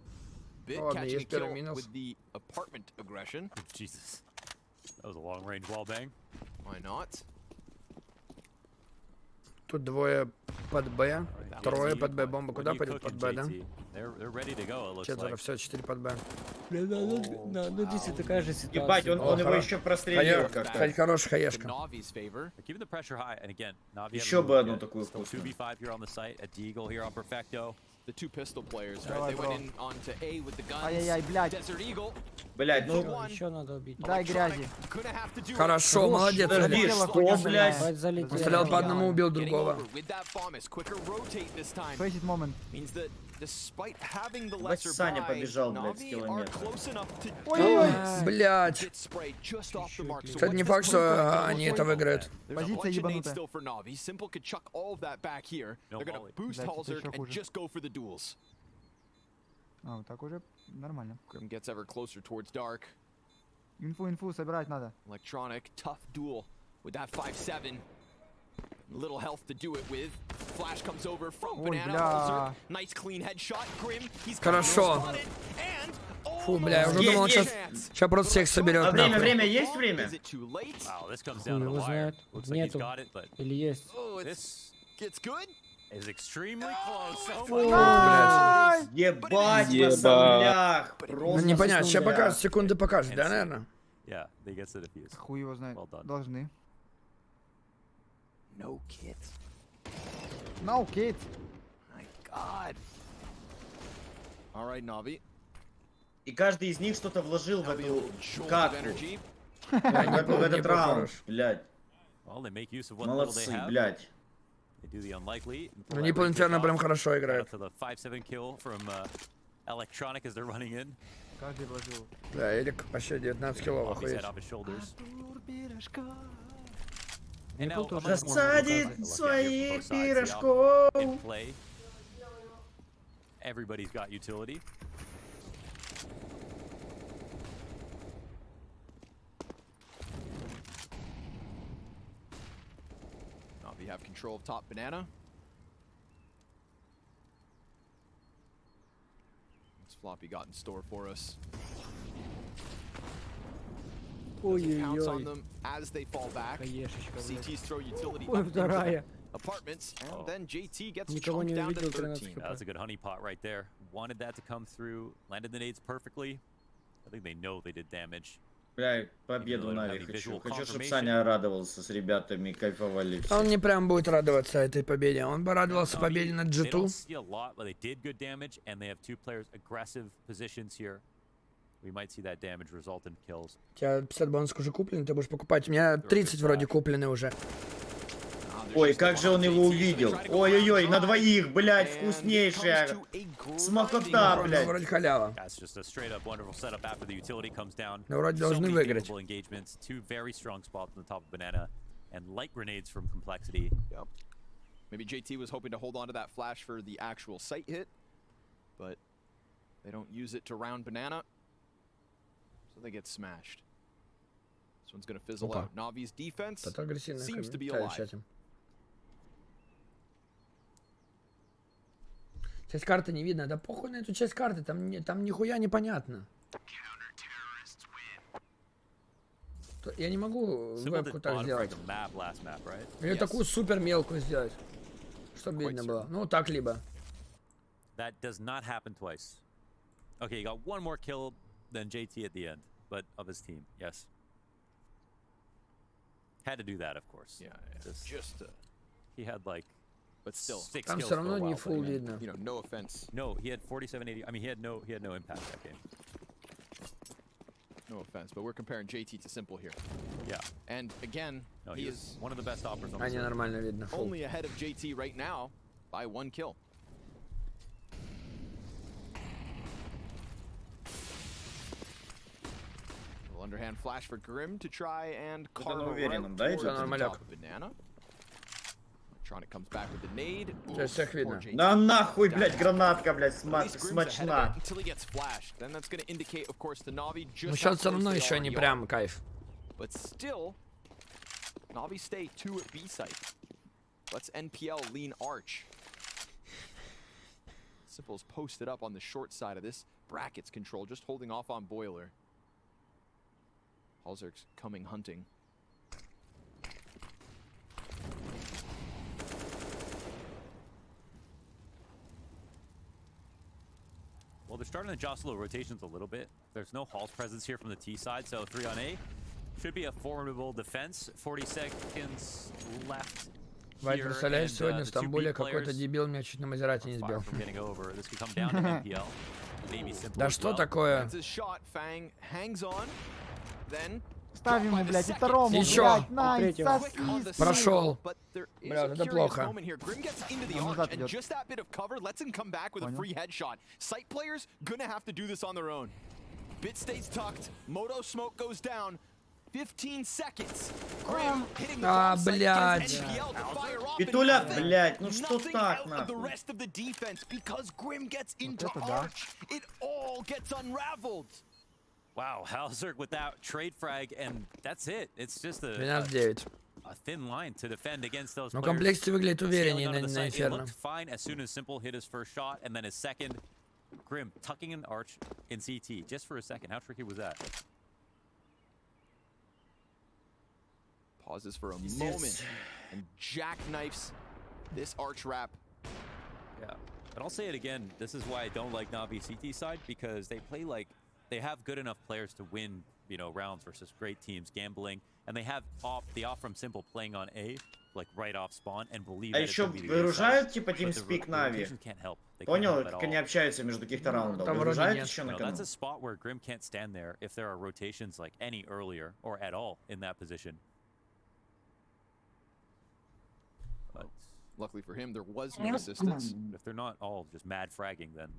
Bit Ладно, catching a есть первый kill минус. with the apartment aggression. Jesus. That was a long range wall bang. Why not? Тут двое под Б, трое под Б. Бомба куда пойдет? Под Б, да? Четверо, все, 4 под Б. Ну, здесь такая же ситуация. Ебать, он его еще прострелил как-то. Хоть хорошая хаешка. Еще бы одну такую вкусную. The two pistol players, right? They went in onto A with the guns. Ай-яй-яй, блядь. Desert Eagle. Блядь, ну... Еще надо убить. Дай грязи. Хорошо, молодец. Подожди, что, блядь? Он стрелял по одному, убил другого. Фейсит момент. Ебать, Саня побежал, блядь, с километра. Блядь. Кстати, не факт, что они это выиграют. Позиция ебанутая. А, вот так уже нормально. Grim gets ever closer towards dark. Инфу собирать надо. Electronic, tough duel with that 5-7. Little health to do it with. Flash comes over from Ой, Banana. бля. Halzer. Nice clean headshot. Grim, he's Хорошо. Фу, бля, я уже думал, сейчас просто всех соберет. А время есть время? Хуй его знает. Нету. Или есть. Gets good. Is extremely close. Ебать, на сомлях. Ну не понятно, сейчас покажут, секунды покажут, да, наверное? Yeah, they get the defuse. Хуй его знает. Должны. No kit. No kid. My God. All right, Navi. И каждый из них что-то вложил в эту катку. Energy. В этот раунд, блядь. Well, they make use of what little they Молодцы, have. блядь. They do the unlikely. Ну не по Инферно прям хорошо играют. To the 5-7 kill from Electronic as they're running in. Каждый вложил. Да, Элик вообще 19 килов, Off his охуеть. head, off his shoulders. Засадит своих пирожков. In play. Everybody's got utility. Navi have control of top banana. What's Floppy got in store for us? Pounce on them as they fall back. CTs throw utility Ой, вторая. apartments, and then JT gets Никого не chunked down to увидел, 13. That's a good honey pot right there. Wanted that to come through. Landed the nades perfectly. I think they know they did damage. Бля, победу Нави хочу. Хочу, чтобы Саня радовался с ребятами, кайфовали все. Он не прям будет радоваться этой победе. Он бы радовался победе над They don't G2. see a lot, but they did good damage, and they have two players aggressive positions here. We might see that damage result in kills. У тебя 50 бонусов уже куплены, ты будешь покупать. У меня 30 вроде куплены уже. Ой, как же он его увидел. Ой-ой-ой, на двоих, блядь, вкуснейшая. Смакота, Ну, блядь. вроде халява. That's just a straight up wonderful setup after the utility comes down. Ну, вроде So должны many выиграть. favorable engagements, two very strong spots on the top of banana, and light grenades from Komplexiti. Yep. Maybe JT was hoping to hold on to that flash for the actual sight hit, but they don't use it to round banana, so they get smashed. This one's gonna fizzle out. Navi's defense Это агрессивно seems to be комментарий в alive. чате. Часть карты не видно. Да похуй на эту часть карты, там нихуя непонятно. Я не могу вебку так сделать. Или такую супер мелкую сделать, чтобы видно было. Ну так либо. That does not happen twice. Okay, he got one more kill than JT at the end, but of his team, yes. Had to do that, of course. Yeah, Just he had like, but still, 6 Там kills все for a равно не while, but фул видно. you know, no offense. No, he had 4780. I mean, he had no impact that game. No offense, but we're comparing JT to Simple here. Yeah. And again, No, he he is was one of the best offers on the А не circuit. нормально видно. Фул. only ahead of JT right now by 1 kill. Little underhand flash for Grim to try and carve на a уверенном, route да, towards идет? the Нормаляк. top of banana. Сейчас всех видно. На нахуй, блядь, гранатка, блядь, смачна. Ну сейчас все равно еще не прям кайф. Navi stay 2 at B site. Let's NPL lean arch. Simple's posted up on the short side of this. Brackets control, just holding off on Boiler. Halzerk's coming hunting. Well, they're starting to jostle the rotations a little bit. There's no Hall's presence here from the T side, so 3 on A. Should be a formidable defense. 40 seconds left. Вайт, представляешь, сегодня в Стамбуле какой-то дебил меня чуть на Мазерати не сбил. Да что такое? Ставим ему, блядь, и второму, еще. блядь, найс, сосиски. Прошел. Бля, это плохо. Он назад идет. Bit stays tucked. Moto smoke goes down. 15 seconds. Grim hitting the top side, gets NPL to fire off Питуля, блядь, ну что так, out of the нахуй? rest of the defense because Grim gets into arch. It all gets unraveled. Wow, Halzerk with that trade frag, and that's it. It's just a 12-9. thin line to defend against those Но players. Комплексити выглядит увереннее Sailing onto на the site, it Инферно. looked fine as soon as Simple hit his first shot, and then his second. Grim tucking an arch in CT just for a second. How tricky was that? Pauses for a moment and jackknifes this arch wrap. Yeah, but I'll say it again. This is why I don't like Navi CT side, because they play like they have good enough players to win, you know, rounds versus great teams gambling, and they have the off from Simple playing on A, like right off spawn, and believe. А еще выгружают типа TeamSpeak Нави. Понял, как они общаются между каких-то раундов? Выгружают еще на канал? That's a spot where Grim can't stand there if there are rotations like any earlier or at all in that position. But luckily for him, there was no assistance. If they're not all just mad fragging, then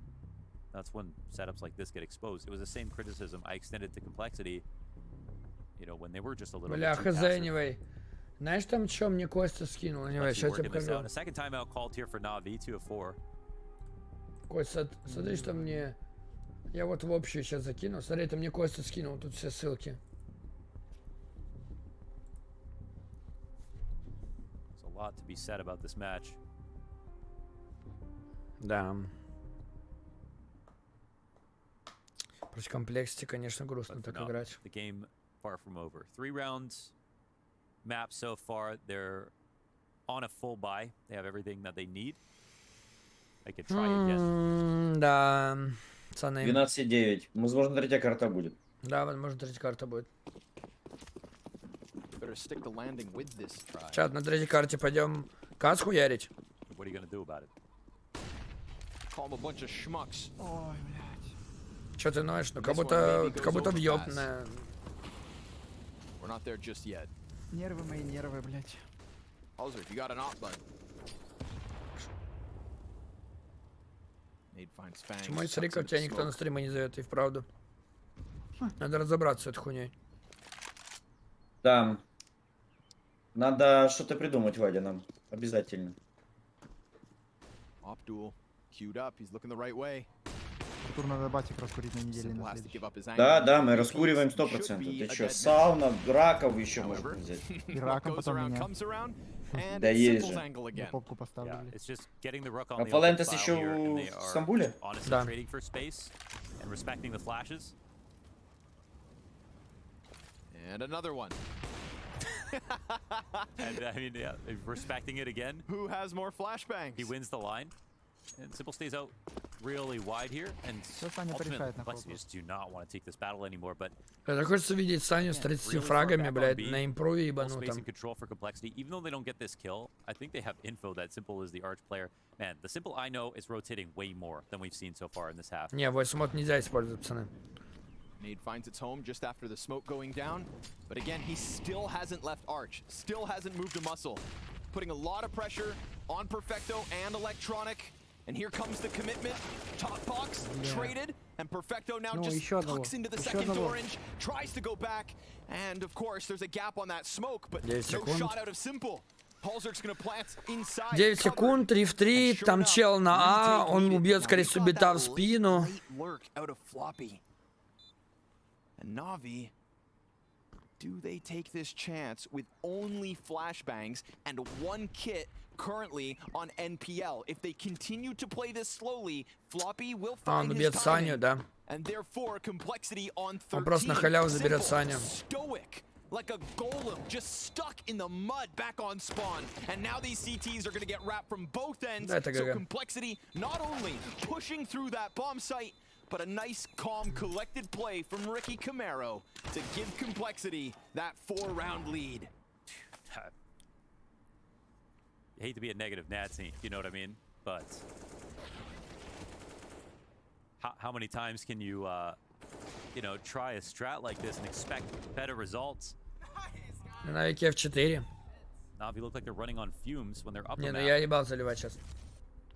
that's when setups like this get exposed. It was the same criticism I extended to Komplexiti, you know, when they were just a little Бля, bit too хз, passive. anyway. Знаешь там, что мне Костя скинул? Anyway, сейчас я тебе покажу. A second timeout called here for Navi, 2 of 4. Костя, смотри, что мне... Я вот в общую сейчас закину. Смотри, это мне Костя скинул, тут все ссылки. There's a lot to be said about this match. Да. Против Комплексити, конечно, грустно так играть. The game far from over. 3 rounds map so far. They're on a full buy. They have everything that they need. I could try again. Да. Пацаны. 12,9. Возможно, третья карта будет. Да, возможно, третья карта будет. Better stick the landing with this try. Чат, на третьей карте пойдем кац хуярить. What are you gonna do about it? Call them a bunch of schmucks. Ой, блядь. Че ты ноешь? Ну как будто въебная. We're not there just yet. Нервы мои, нервы, блядь. Halzerk, you got an op button. Почему из риков тебя никто на стримы не зовет, и вправду? Надо разобраться с этой хуйней. Да. Надо что-то придумать, Вадя, нам. Обязательно. Op duel queued up. He's looking the right way. Артур, надо батик раскурить на неделе на следующий. Да, да, мы раскуриваем 100%. Ты чё, сауна, раков еще можно взять. И раком потом меня. Да есть же. Я попку поставлю, блядь. А Фалентес еще в Стамбуле? Да. And another one. And I mean, yeah, respecting it again. Who has more flashbangs? He wins the line, and Simple stays out really wide here. And ultimately, Komplexiti just do not want to take this battle anymore. But это хочется видеть Саню с 30 фрагами, блядь, на импрове ебанутом. Control for Komplexiti. Even though they don't get this kill, I think they have info that Simple is the arch player. Man, the Simple I know is rotating way more than we've seen so far in this half. Не, voice mod нельзя использовать, пацаны. Nade finds its home just after the smoke going down, but again, he still hasn't left arch, still hasn't moved a muscle, putting a lot of pressure on Perfecto and Electronic, and here comes the commitment. Top box traded, and Perfecto now just tucks into the second orange, tries to go back, and of course, there's a gap on that smoke, but no shot out of Simple. 9 секунд, 3 в 3, там чел на А, он убьет, скорее всего, бита в спину. Navi, do they take this chance with only flashbangs and one kit currently on NPL? If they continue to play this slowly, Floppy will find his Саню, да. and therefore Комплексити on 13. Он просто на халяву заберет Саню. Stoic, like a golem, just stuck in the mud back on spawn. And now these CTs are going to get wrapped from both ends. So Комплексити not only pushing through that bomb site, but a nice, calm, collected play from Ricky Camaro to give Komplexiti that 4-round lead. I hate to be a negative Nazi, you know what I mean? But how many times can you, you know, try a strat like this and expect better results? На веке F4. Navi look like they're running on fumes when they're up Не, a ну map, я ебал заливать сейчас.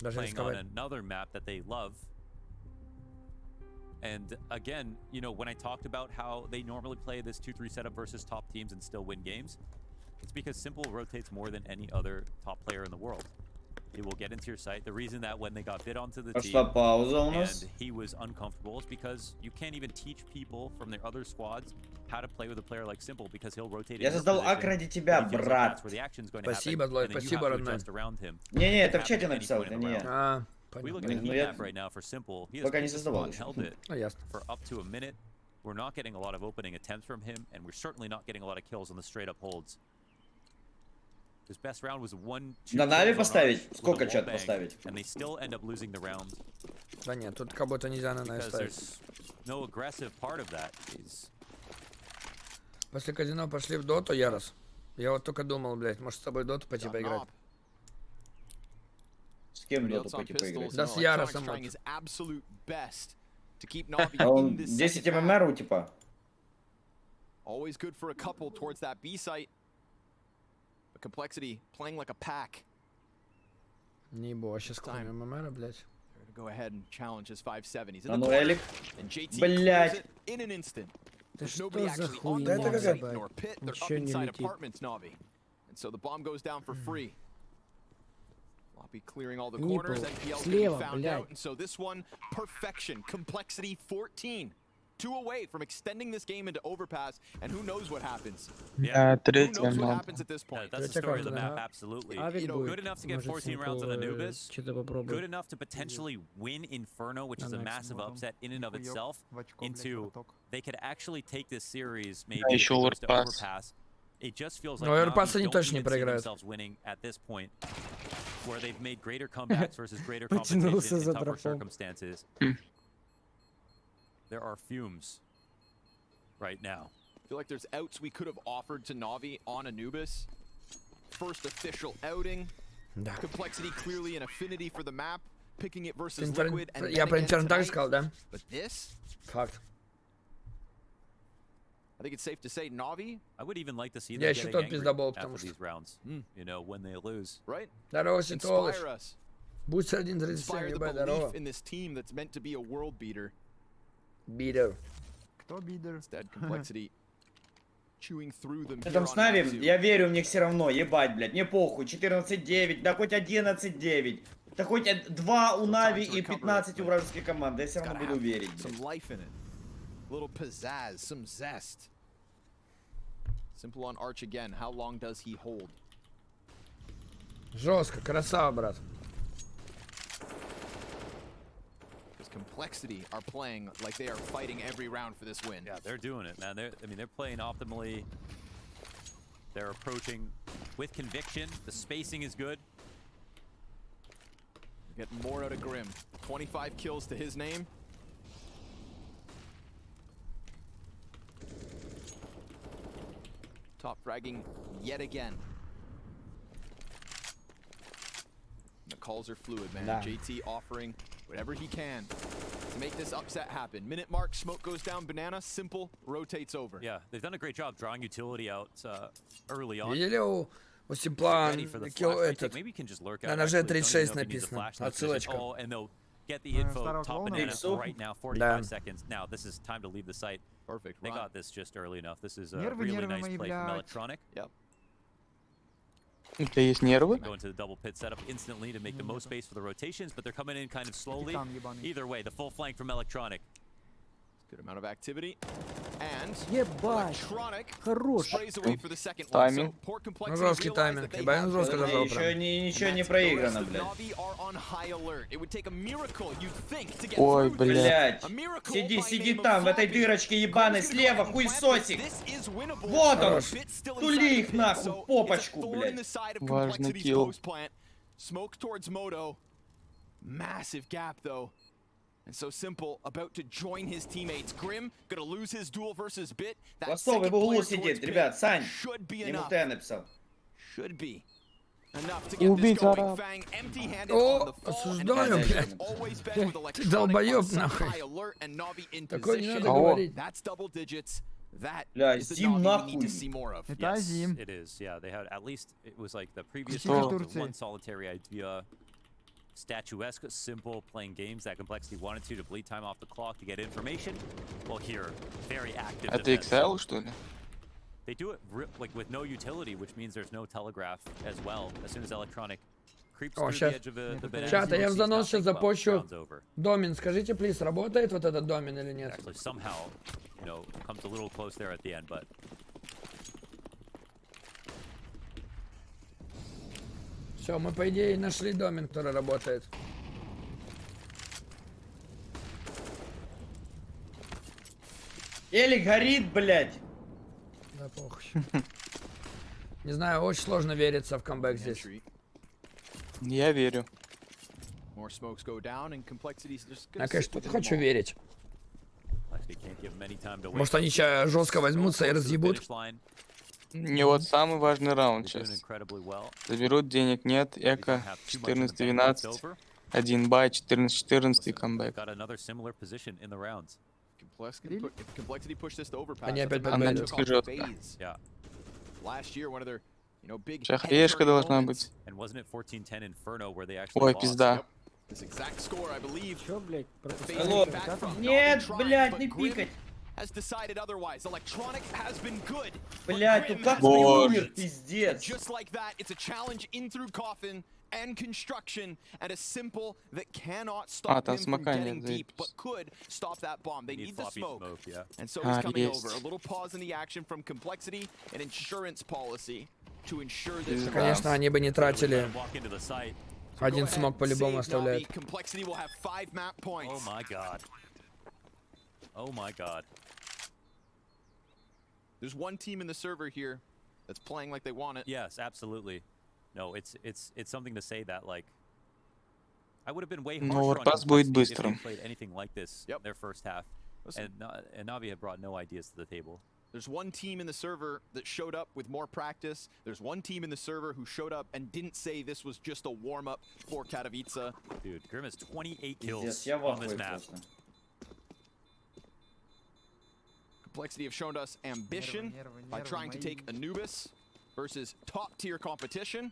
Даже playing on рисковать. another map that they love. And again, you know, when I talked about how they normally play this 2-3 setup versus top teams and still win games, it's because Simple rotates more than any other top player in the world. He will get into your site. The reason that when they got bid onto the team and he was uncomfortable is because you can't even teach people from their other squads how to play with a player like Simple because he'll rotate. Я создал ак ради тебя, брат. Спасибо, Злой, спасибо, родной. Не-не, это в чате написал, это не я. We look at the map right now for Simple. He has held it for up to a minute. We're not getting a lot of opening attempts from him, and we're certainly not getting a lot of kills on the straight up holds. His best round was 1-2. На Нави поставить? Сколько чат поставить? And they still end up losing the round. Да нет, тут как будто нельзя на Нави ставить. No aggressive part of that is. После казино пошли в доту, Ярос. Я вот только думал, блядь, может с тобой доту пойти поиграть. С кем доту пойти поиграть? Да с Яросом. А он 10 ММР типа? Always good for a couple towards that B site. But Komplexiti playing like a pack. Не ебо, сейчас кроме ММР, блядь. Go ahead and challenge his 570s. А ну Элик, блядь. In an instant. There's nobody actually on the bomb site nor pit. They're up inside apartments, Navi. And so the bomb goes down for free. Floppy clearing all the corners. NPL getting found out. And so this one, perfection. Komplexiti 14. 2 away from extending this game into overpass, and who knows what happens? Yeah, who knows what happens at this point? That's the story of the map, absolutely. You know, good enough to get 14 rounds on Anubis. Good enough to potentially win Inferno, which is a massive upset in and of itself. Into they could actually take this series maybe to overpass. It just feels like Navi don't even see themselves winning at this point, where they've made greater comebacks versus greater competition in tougher circumstances. There are fumes right now. I feel like there's outs we could have offered to Navi on Anubis. First official outing. Komplexiti clearly an affinity for the map, picking it versus Liquid. And Я про Инферно так сказал, да? But this? Факт. I think it's safe to say Navi. I would even like to see them getting angry after these rounds. You know, when they lose. Right? Здорово, Ситолыч. Будь один зритель, Inspire the ебать, belief здорово. in this team that's meant to be a world beater. Бидер. Кто бидер? Instead, Komplexiti chewing through them. Там с Нави, я верю в них все равно, ебать, блядь, мне похуй, 14-9, да хоть 11-9, да хоть 2 у Нави и 15 у вражеской команды, я все равно буду верить. Some life in it. A little pizzazz, some zest. Simple on Arch again. How long does he hold? Жестко, красава, брат. Komplexiti are playing like they are fighting every round for this win. Yeah, they're doing it, man. They're playing optimally. They're approaching with conviction. The spacing is good. Get more out of Grim. 25 kills to his name. Top fragging yet again. The calls are fluid, man. JT offering whatever he can to make this upset happen. Minute mark, smoke goes down, banana, Simple rotates over. Yeah, they've done a great job drawing utility out early on. Видели у Симпла килл этот? На ноже 36 написано. Отсылочка. Oh, and they'll get the info top banana right now, 45 seconds. Now, this is time to leave the site. Perfect. They got this just early enough. This is a really nice play from Electronic. Yep. У тебя есть нервы? Go into the double pit setup instantly to make the most space for the rotations, but they're coming in kind of slowly. Either way, the full flank from Electronic. Good amount of activity. And Ебать. Electronic Хорош. sprays away for the second one. Тайминг. So poor Ну, Complexity жесткий realized тайминг. that they Ебать, он have жестко the зажал lead. прям. Ничего не And проиграно, the rest of блядь. Navi are on high alert. It would take a miracle, you'd think, to get Ой, through this. блядь. Блядь. A miracle Сиди, by сиди name of там, в этой Floppy. дырочке ебаной, слева, хуесосик. This is winnable. Вот он. Fit still Тули inside их the pit, нахуй, so попочку, it's a thorn блядь. in the side of Важный Complexity's килл. post plant. Smoke towards Moto. Massive gap though. And so Simple about to join his teammates. Grim gonna lose his duel versus Bit. That Хвостовый second в углу player сидит, towards Bit ребят, Сань. should be Ему enough. Т написал. Should be enough to get this Убить going. араб. Fang empty-handed О, on the fall, and осуждаю, Fang блядь. has always been with Ты Electronic долбоёб, on such нахуй. high alert and Navi in Такое не position. надо говорить. That's double digits. That Бля, is the Зим Navi we need нахуй. to see more of. Это Азим. It is, yeah. They had at least it was like the previous Что? round, Турции. one solitary idea, statuesque, simple playing games that Complexity wanted to bleed time off the clock to get information. Well, here, very active. Это defense. XL, что ли? They do it like with no utility, which means there's no telegraph as well. As soon as Electronic creeps О, through щас. the edge of the banana, Чат, а я в sees занос nothing, сейчас well, запущу round's over. домен. Скажите, плиз, работает вот этот домен или нет? Actually, somehow, you know, comes a little close there at the end, but Все, мы по идее нашли домен, который работает. Элик горит, блядь. Да похуй. Не знаю, очень сложно вериться в камбэк здесь. Entry. Я верю. More smokes go down and Complexity's just Я, gonna конечно, sit тут within хочу the wall. верить. Complexity can't give many time to Может, wait. они сейчас жестко возьмутся и Close to the разъебут. finish line. Не вот самый важный раунд They're doing сейчас. incredibly well. Заберут, денег нет, They don't эко, have too much in the bank left 14-12, over. 1 бай, 14-14 и They've камбэк. got another similar position in the rounds. If Complexity push this to overpass, Они that's a опять massive подбегут. took off Жестко. phase. Yeah. Last year, one of their, you know, big Шахрешка head-turning должна moments. быть. And wasn't it 14-10 Inferno where they actually Ой, lost? пизда. This exact score, I believe. Чё, блядь, Phase Алло. came back from. Нет, Navi tried, блядь, but не Grim пикать. has decided otherwise. Electronic has been good. but Блядь, Grim ну как has ты been Боже. умер, great. пиздец. Just like that, it's a challenge in through coffin and construction, and a Simple that cannot stop там him from смока getting нет, deep, but заебись. could stop that bomb. They Need need the floppy smoke. smoke, yeah. And so he's coming есть. over. A little pause in the action from Complexity, an insurance policy to ensure this. Пизда. Конечно, они бы не Let тратили. him walk into the site. Один Go смог ahead, по-любому save оставляет. Navi. Complexity will have 5 map points. Oh my god. Oh my god. There's one team in the server here that's playing like they want it. Yes, absolutely. No, it's something to say that like I would have been way harsher Ну, on Warpass будет Complexity if they быстрым. played anything like this Yep. their first half. Listen. And Navi had brought no ideas to the table. There's one team in the server that showed up with more practice. There's one team in the server who showed up and didn't say this was just a warm-up for Katowice. Dude, Grim has 28 Пиздец, kills я в on this ахуе map. просто. Complexity have shown us ambition by trying to take Anubis versus top-tier competition.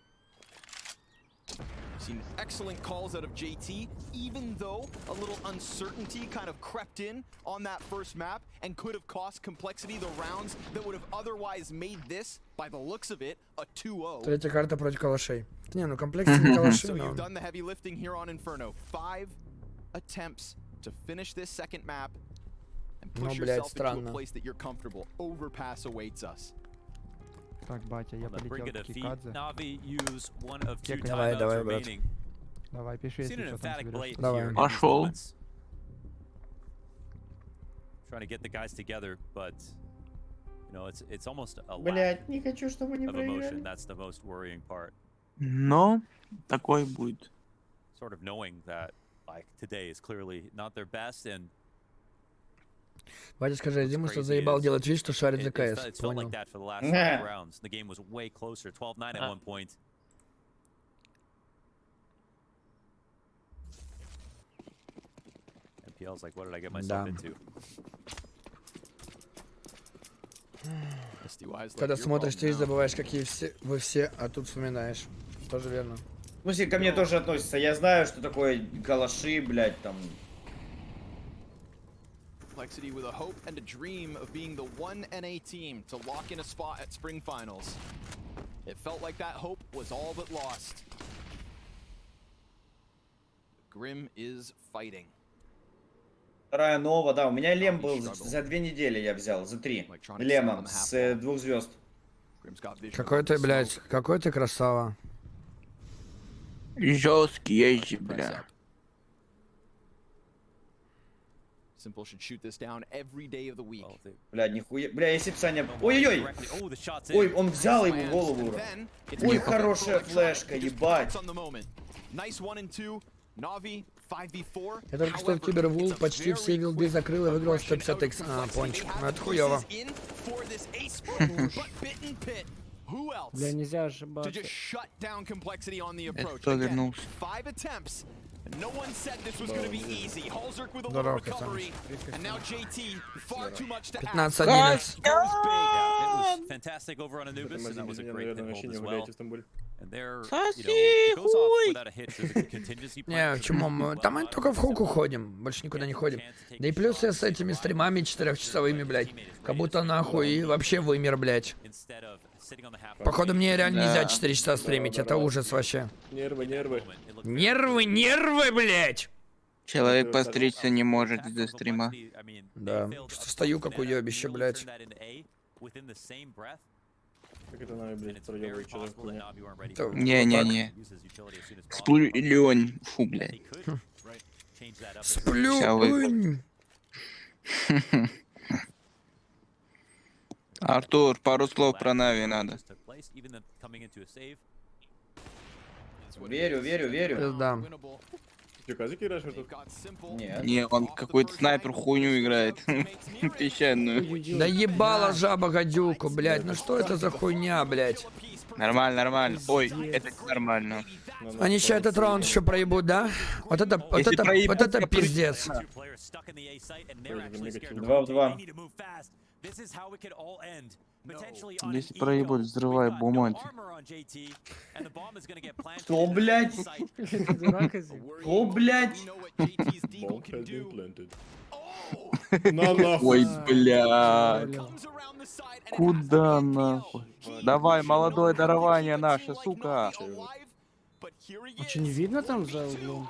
Seen excellent calls out of JT, even though a little uncertainty kind of crept in on that first map and could have cost Complexity the rounds that would have otherwise made this, by the looks of it, a 2-0. Третья карта против калашей. Не, ну комплекте не калаши, So но... you've done the heavy lifting here on Inferno. 5 attempts to finish this second map and Ну, push блядь, yourself into a странно. place that you're comfortable. Overpass awaits us. Так, батя, я On the brink полетел of к defeat, Кикадзе. Navi use one of 2 Давай, timeouts давай, брат. remaining. Давай, пиши, Seen если an что там emphatic blade соберешь. Давай. here in these Пошел. moments. Trying to get the guys together, but you know it's almost a lack Блядь, не хочу, чтобы они of emotion. проиграли. That's the most worrying part. Но такой будет. Sort of knowing that like today is clearly not their best, and Батя, скажи, Диму, что crazy заебал is делать вид, что шарит за it КС. it's felt like Понял. that for the last Nah. 5 rounds. The game was way closer, 12-9 at one point. MPL's like, what did I get myself Да. into? Когда смотришь, ты забываешь, какие все, вы все, а тут вспоминаешь. Тоже верно. В смысле, ко мне тоже относится. Я знаю, что такое калаши, блядь, там. Complexity with a hope and a dream of being the one NA team to lock in a spot at Spring Finals. It felt like that hope was all but lost. Grim is fighting. Вторая нова, да. У меня лем был за 2 недели, я взял, за 3. Лемом с 2 звезд. Какой ты, блядь, какой ты красава. Жесткий езжи, бля. Simple should shoot this down every day of the week. Бля, нихуя. Бля, если б Саня... Ой-ой-ой! Ой, он взял его в голову. Ой, хорошая флешка, ебать. Nice 1 and 2. Navi 5v4. Я только что в Кибервул почти все билды закрыл и выиграл 150x. А, пончик. Ну это хуёво. Бля, нельзя ошибаться. Это кто вернулся? No one said this was going to be easy. Halzerk with a little Здорово, recovery. And now JT, far too much to ask. 15-11. Yeah, it was fantastic over on Anubis, and that was a great hit hold as well. And there, you know, it goes off without a hitch. There's a contingency plan. Не, чему мы? Там мы только в хуку ходим. Больше никуда не ходим. Да и плюс я с этими стримами 4-часовыми, блядь. Как будто нахуй и вообще вымер, блядь. Походу мне реально нельзя 4 часа стримить. Это ужас вообще. Нервы. Нервы, блядь! Человек постричься не может из-за стрима. Да, просто стою как уёбище, блядь. Как это Нави, блядь, проебывает, что за хуйня? Не-не-не. Сплюнь. Фу, блядь. Сплюнь! Артур, пару слов про Нави надо. Верю. Пизда. Ты казик играешь в эту? Нет. Не, он какой-то снайпер хуйню играет. Песчаную. Да ебала жаба гадюку, блядь. Ну что это за хуйня, блядь? Нормально. Ой, это нормально. Они сейчас этот раунд еще проебут, да? Вот это пиздец. 2 в 2. Если проебут, взрывай бумаги. Что, блядь? Что, блядь? На нахуй. Ой, блядь. Куда нахуй? Давай, молодое дарование наше, сука. А что, не видно там за углом?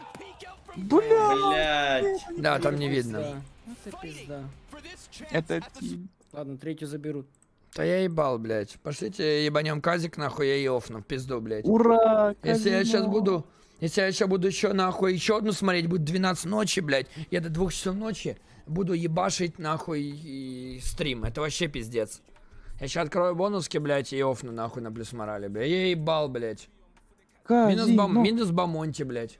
Блядь. Да, там не видно. Это пизда. Это тим. Ладно, третью заберут. Да я ебал, блядь. Пошлите ебанем казик, нахуй, я и офну, в пизду, блядь. Ура! Если я сейчас буду еще нахуй еще одну смотреть, будет 12 ночи, блядь. Я до 2 часов ночи буду ебашить нахуй и стрим. Это вообще пиздец. Я сейчас открою бонуски, блядь, и офну нахуй на плюс морали, блядь. Я ебал, блядь. Минус бамонти, блядь.